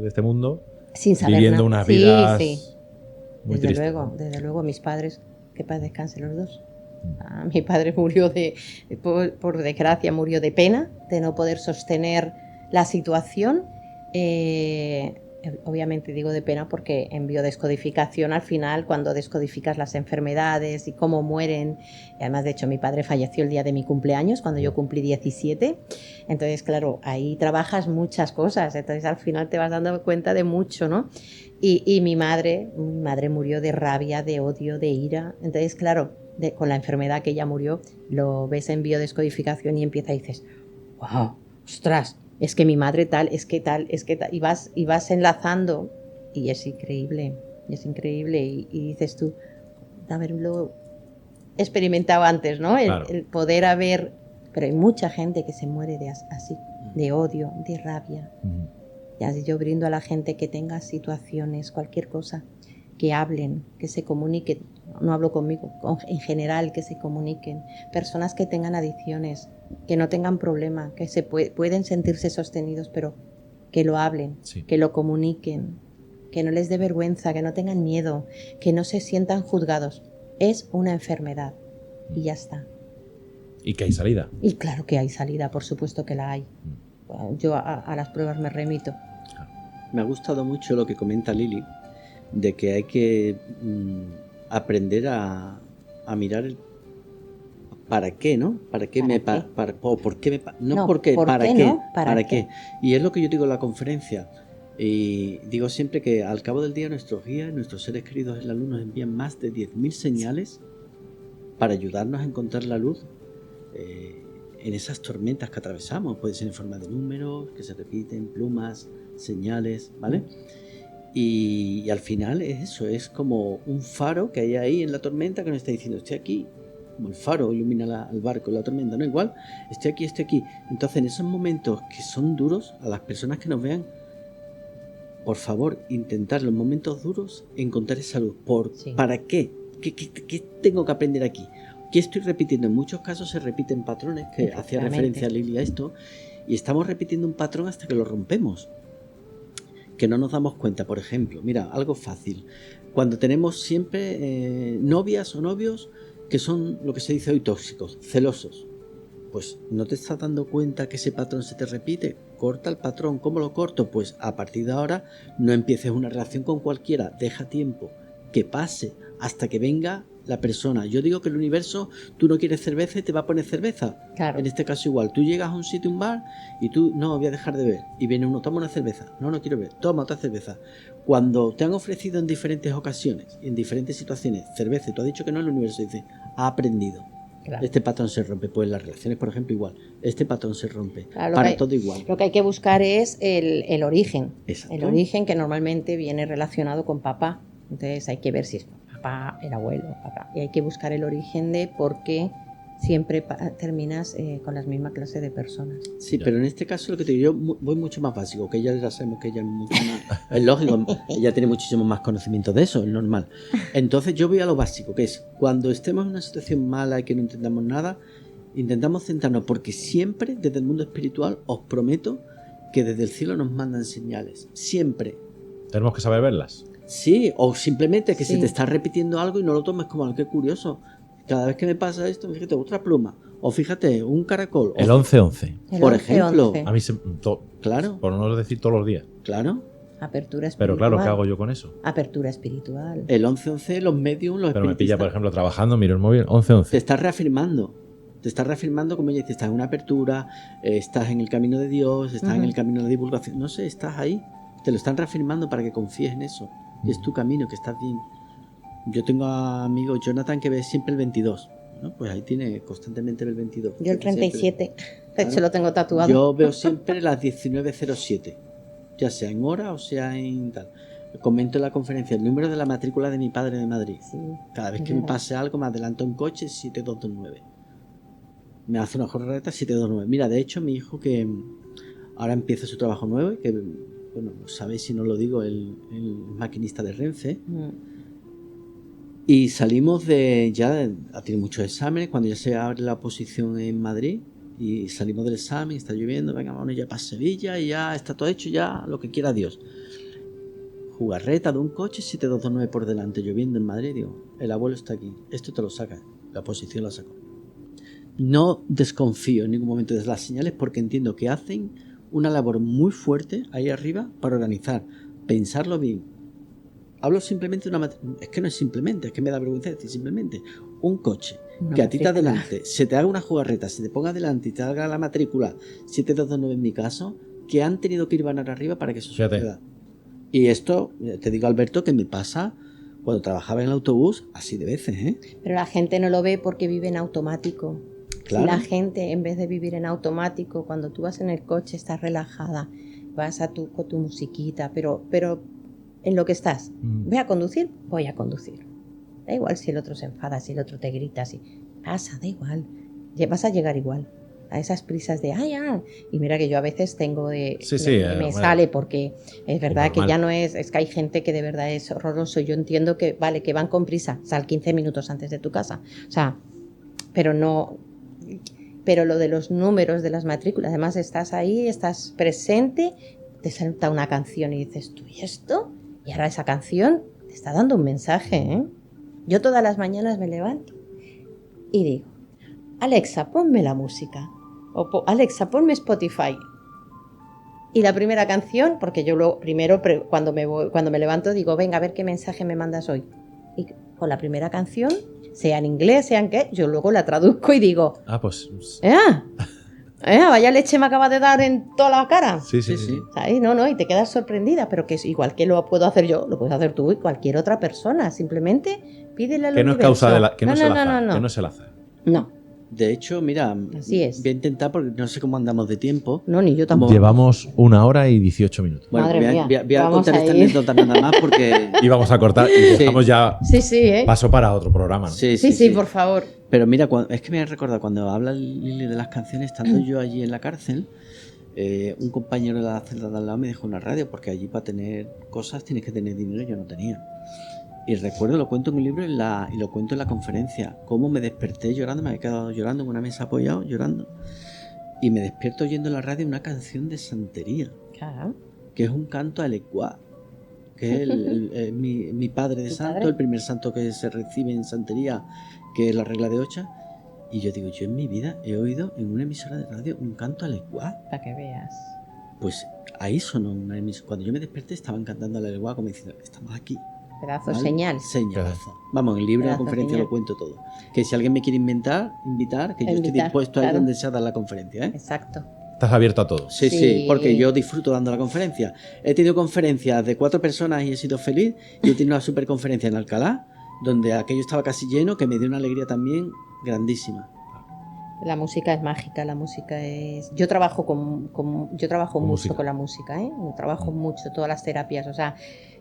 este mundo
Sin saber
viviendo
nada.
unas vidas
Sí.
muy
Desde
tristes.
desde luego, mis padres, que paz descansen los dos. Mi padre murió por desgracia, murió de pena, de no poder sostener la situación. Obviamente digo de pena porque en biodescodificación al final, cuando descodificas las enfermedades y cómo mueren, y además de hecho mi padre falleció el día de mi cumpleaños, cuando yo cumplí 17, entonces claro, ahí trabajas muchas cosas, entonces al final te vas dando cuenta de mucho, ¿no? Y mi madre murió de rabia, de odio, de ira, entonces claro, con la enfermedad que ella murió, lo ves en biodescodificación y empieza y dices, wow, ostras, es que mi madre tal, es que tal, y vas enlazando y es increíble, y dices tú, de haberlo experimentado antes, ¿no?
Claro.
El poder haber, pero hay mucha gente que se muere así, de odio, de rabia. Ya yo brindo a la gente que tenga situaciones, cualquier cosa, que hablen, que se comuniquen, no hablo conmigo, en general que se comuniquen, personas que tengan adicciones, que no tengan problema, que pueden sentirse sostenidos, pero que lo hablen,
Sí.
que lo comuniquen, que no les dé vergüenza, que no tengan miedo, que no se sientan juzgados. Es una enfermedad y ya está.
Y que hay salida.
Y claro que hay salida, por supuesto que la hay. Yo a las pruebas me remito.
Me ha gustado mucho lo que comenta Lili, de que hay que aprender a mirar el para qué, ¿no? ¿Para qué ¿por qué me no, por qué, para qué,
no, para qué.
Y es lo que yo digo en la conferencia. Y digo siempre que al cabo del día nuestros guías, nuestros seres queridos en la luz nos envían más de 10.000 señales para ayudarnos a encontrar la luz en esas tormentas que atravesamos. Puede ser en forma de números, que se repiten, plumas, señales, ¿vale? Y al final es eso, es como un faro que hay ahí en la tormenta que nos está diciendo, estoy aquí, como el faro ilumina al barco en la tormenta, ¿no? Igual, estoy aquí. Entonces en esos momentos que son duros, a las personas que nos vean, por favor, intentar en los momentos duros encontrar esa luz.
Sí.
¿Para qué? ¿Qué tengo que aprender aquí? ¿Qué estoy repitiendo? En muchos casos se repiten patrones, que hacía referencia a Lili a esto, y estamos repitiendo un patrón hasta que lo rompemos. Que no nos damos cuenta, por ejemplo, mira, algo fácil. Cuando tenemos siempre novias o novios que son lo que se dice hoy tóxicos, celosos, pues no te estás dando cuenta que ese patrón se te repite. Corta el patrón. ¿Cómo lo corto? Pues a partir de ahora no empieces una relación con cualquiera, deja tiempo que pase hasta que venga la persona. Yo digo que el universo, tú no quieres cerveza y te va a poner cerveza.
Claro.
En este caso igual, tú llegas a un sitio, un bar, y tú, no, voy a dejar de beber. Y viene uno, toma una cerveza. No quiero beber. Toma otra cerveza. Cuando te han ofrecido en diferentes ocasiones, en diferentes situaciones, cerveza, y tú has dicho que no, el universo dice, ha aprendido.
Claro.
Este patrón se rompe. Pues en las relaciones, por ejemplo, igual. Este patrón se rompe.
Claro,
para todo igual.
Lo que hay que buscar es el origen.
Exacto.
El origen que normalmente viene relacionado con papá. Entonces hay que ver si es papá, el abuelo, papá. Y hay que buscar el origen de por qué siempre terminas con la misma clase de personas.
Sí, pero en este caso lo que te digo, yo voy mucho más básico, que ella ya sabemos que ella es mucho más... Es lógico, ella tiene muchísimo más conocimiento de eso, es normal. Entonces yo voy a lo básico, que es cuando estemos en una situación mala y que no entendamos nada, Intentamos centrarnos porque siempre desde el mundo espiritual os prometo que desde el cielo nos mandan señales. Siempre.
Tenemos que saber verlas.
Sí, o simplemente que
Sí.
se te está repitiendo algo y no lo tomes como algo que curioso. Cada vez que me pasa esto, fíjate, otra pluma. O fíjate, un caracol.
El
o,
11-11.
El
Por
11,
ejemplo,
11.
A mí,
Claro,
por no decir todos los días.
claro.
Apertura
Pero
espiritual.
claro, ¿qué hago yo con eso?
Apertura espiritual.
El 11-11, los medios, los
Pero me pilla, por
espiritistas,
ejemplo, trabajando, miro el móvil,
te
11-11.
estás reafirmando. Te estás reafirmando, como ella dice, estás en una apertura, estás en el camino de Dios, estás en el camino de la divulgación. No sé, estás ahí. Te lo están reafirmando para que confíes en eso. Que es tu camino, que estás bien. Yo tengo a amigo Jonathan que ve siempre el 22. ¿No? Pues ahí tiene constantemente el 22.
Yo el 37. De
Claro.
hecho, lo tengo tatuado.
Yo veo siempre las 19:07, ya sea en hora o sea en tal. Comento en la conferencia el número de la matrícula de mi padre de Madrid.
Sí,
Cada vez
es
que me
verdad.
pase algo, me adelanto un coche 7229. Me hace una jornada 729. Mira, de hecho, mi hijo que ahora empieza su trabajo nuevo, que, bueno, sabéis si no lo digo, el maquinista de Renfe. Y salimos ha tenido muchos exámenes, cuando ya se abre la oposición en Madrid, y salimos del examen, está lloviendo, venga, vámonos ya para Sevilla, y ya está todo hecho, ya lo que quiera Dios. Jugarreta de un coche, 7229 por delante, lloviendo en Madrid, digo, el abuelo está aquí, esto te lo saca, la oposición la sacó. No desconfío en ningún momento de las señales porque entiendo que hacen una labor muy fuerte ahí arriba para organizar, pensarlo bien. Hablo simplemente de una es que no es simplemente, es que me da vergüenza decir simplemente un coche
Una
que a ti te
matrícula.
adelante, se te haga una jugarreta, se te ponga adelante y te haga la matrícula 7229 en mi caso, que han tenido que ir banar arriba para que eso
Fíjate.
suceda. Y esto, te digo Alberto, que me pasa cuando trabajaba en el autobús así de veces, ¿eh?
Pero la gente no lo ve porque vive en automático.
Claro.
Si la gente, en vez de vivir en automático, cuando tú vas en el coche, estás relajada, vas con tu musiquita, pero en lo que estás, voy a conducir, voy a conducir. Da igual si el otro se enfada, si el otro te grita, si pasa, da igual. Vas a llegar igual. A esas prisas de ay, ay. Y mira que yo a veces tengo
Sí,
me
bueno.
sale porque es verdad que
normal.
ya no es que hay gente que de verdad es horroroso. Yo entiendo que vale, que van con prisa, sal 15 minutos antes de tu casa. O sea, pero lo de los números de las matrículas, además estás ahí, estás presente, te salta una canción y dices, ¿tú y esto? Y ahora esa canción te está dando un mensaje, ¿eh? Yo todas las mañanas me levanto y digo, Alexa, ponme la música. O Alexa, ponme Spotify. Y la primera canción, porque yo cuando me levanto digo, venga, a ver qué mensaje me mandas hoy. Y con la primera canción, sea en inglés, sea en qué, yo luego la traduzco y digo,
Pues
vaya leche me acaba de dar en toda la cara.
sí.
¿Sabes? No, y te quedas sorprendida, pero que es igual que lo puedo hacer yo, lo puedes hacer tú y cualquier otra persona. Simplemente pídele al
Que no es
universo.
causa de la, que no, es el azar,
no.
que no es el azar.
No,
De hecho, mira,
Así es.
voy a intentar porque no sé cómo andamos de tiempo.
no, ni yo tampoco.
Llevamos 1 hora y 18 minutos.
Bueno,
Madre mía,
voy a
vamos
contar
a
esta
ir.
anécdota nada más porque...
Y vamos a cortar y dejamos ya
Sí, ¿eh?
paso para otro programa, ¿no?
Sí, por favor.
Pero mira, es que me he recordado cuando habla Lili de las canciones, estando yo allí en la cárcel, un compañero de la celda de al lado me dejó una radio, porque allí para tener cosas tienes que tener dinero y yo no tenía. Y recuerdo, lo cuento en un libro y lo cuento en la conferencia, cómo me desperté llorando, me había quedado llorando en una mesa apoyado, llorando, y me despierto oyendo en la radio una canción de santería,
Claro.
que es un canto a Elecuá, que es mi padre de
¿Tu
santo,
padre?
el primer santo que se recibe en santería, que es la regla de Ocha. Y yo digo, yo en mi vida he oído en una emisora de radio un canto a Elecuá.
Para que veas.
Pues ahí sonó una emisora. Cuando yo me desperté estaban cantando a Elecuá como diciendo, estamos aquí.
Pedazo
¿vale?
señal.
Señalazo. Vamos, en el libro de la
Pedazo
conferencia
señal.
lo cuento todo. Que si alguien me quiere invitar, que yo estoy
Invitar,
dispuesto a ir
claro.
donde sea a dar la conferencia, ¿eh?
Exacto.
Estás abierto a todo.
Sí,
Sí.
porque yo disfruto dando la conferencia. He tenido conferencias de 4 personas y he sido feliz. Y he tenido una super conferencia en Alcalá, donde aquello estaba casi lleno, que me dio una alegría también grandísima.
La música es mágica, la música es... Yo trabajo yo trabajo
Con
mucho
música.
con la música, ¿eh? Yo trabajo mucho, todas las terapias, o sea,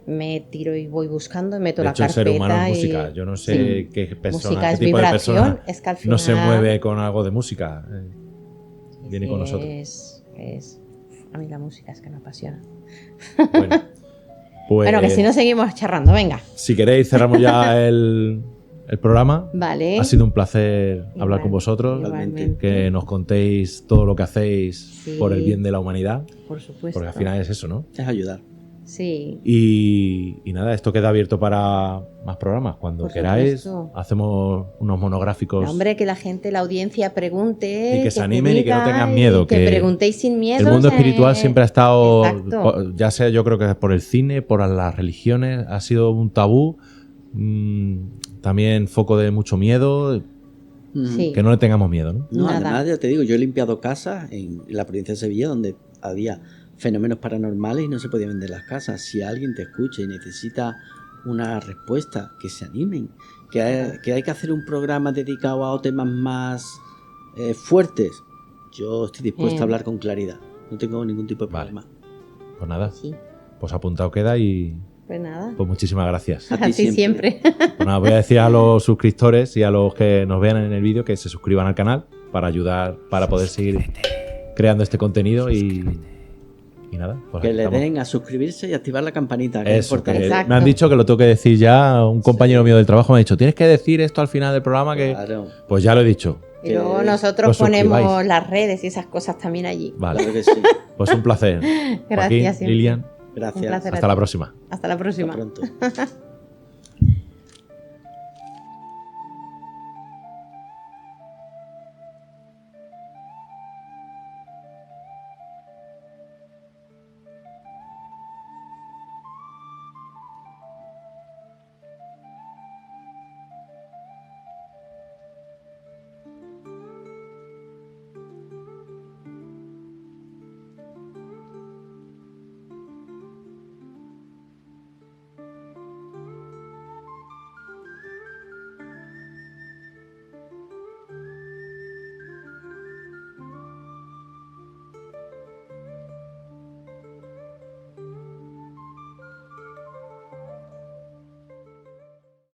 me tiro y voy buscando, meto
De
la
hecho, el
carpeta
ser humano es
y...
música. Yo no sé
Sí.
qué persona,
Música
qué
es
tipo de
vibración,
persona
es que al
no se
final-
mueve con algo de música. Viene con nosotros.
A mí la música es que me apasiona.
Bueno, pues,
Bueno, que si no seguimos charrando, venga.
si queréis cerramos ya el el programa.
Vale.
Ha sido un placer hablar
Igual,
con vosotros,
igualmente.
que nos contéis todo lo que hacéis
Sí.
por el bien de la humanidad,
Por supuesto.
porque al final es eso, ¿no?
Es ayudar.
Sí.
Y nada, esto queda abierto para más programas. Cuando
Por
queráis,
supuesto.
hacemos unos monográficos.
Hombre, que la gente, la audiencia pregunte.
Y que se animen y que no
diga,
tengan
y
miedo,
Que
que
preguntéis sin miedo.
El mundo espiritual siempre ha estado,
Exacto.
ya sea yo creo que por el cine, por las religiones, ha sido un tabú, también foco de mucho miedo,
Sí.
que no le tengamos miedo, ¿no?
No,
Nada.
además ya te digo, yo he limpiado casas en la provincia de Sevilla donde había fenómenos paranormales y no se podían vender las casas. Si alguien te escucha y necesita una respuesta, que se animen. Que hay que hacer un programa dedicado a temas más fuertes. Yo estoy dispuesto a hablar con claridad. No tengo ningún tipo de
Vale.
problema.
Pues nada,
Sí.
pues apuntado queda y
Pues nada.
pues muchísimas gracias.
A ti
Así siempre.
Pues nada, voy a decir a los suscriptores y a los que nos vean en el vídeo que se suscriban al canal para ayudar, para poder seguir creando este contenido y nada. Pues
Que
aquí
le
estamos.
den a suscribirse y activar la campanita. Que es
Eso, que
importante.
Exacto.
me han dicho que lo tengo que decir ya. Un compañero mío del trabajo me ha dicho, tienes que decir esto al final del programa que...
Claro,
Pues ya lo he dicho.
Y luego
Que
nosotros
os
ponemos
suscribáis.
las redes y esas cosas también allí.
Vale,
claro que sí.
pues un placer.
Gracias,
Joaquín,
siempre.
Lilian,
Un
Gracias.
placer.
hasta la próxima.
Hasta la
Hasta
próxima.
pronto.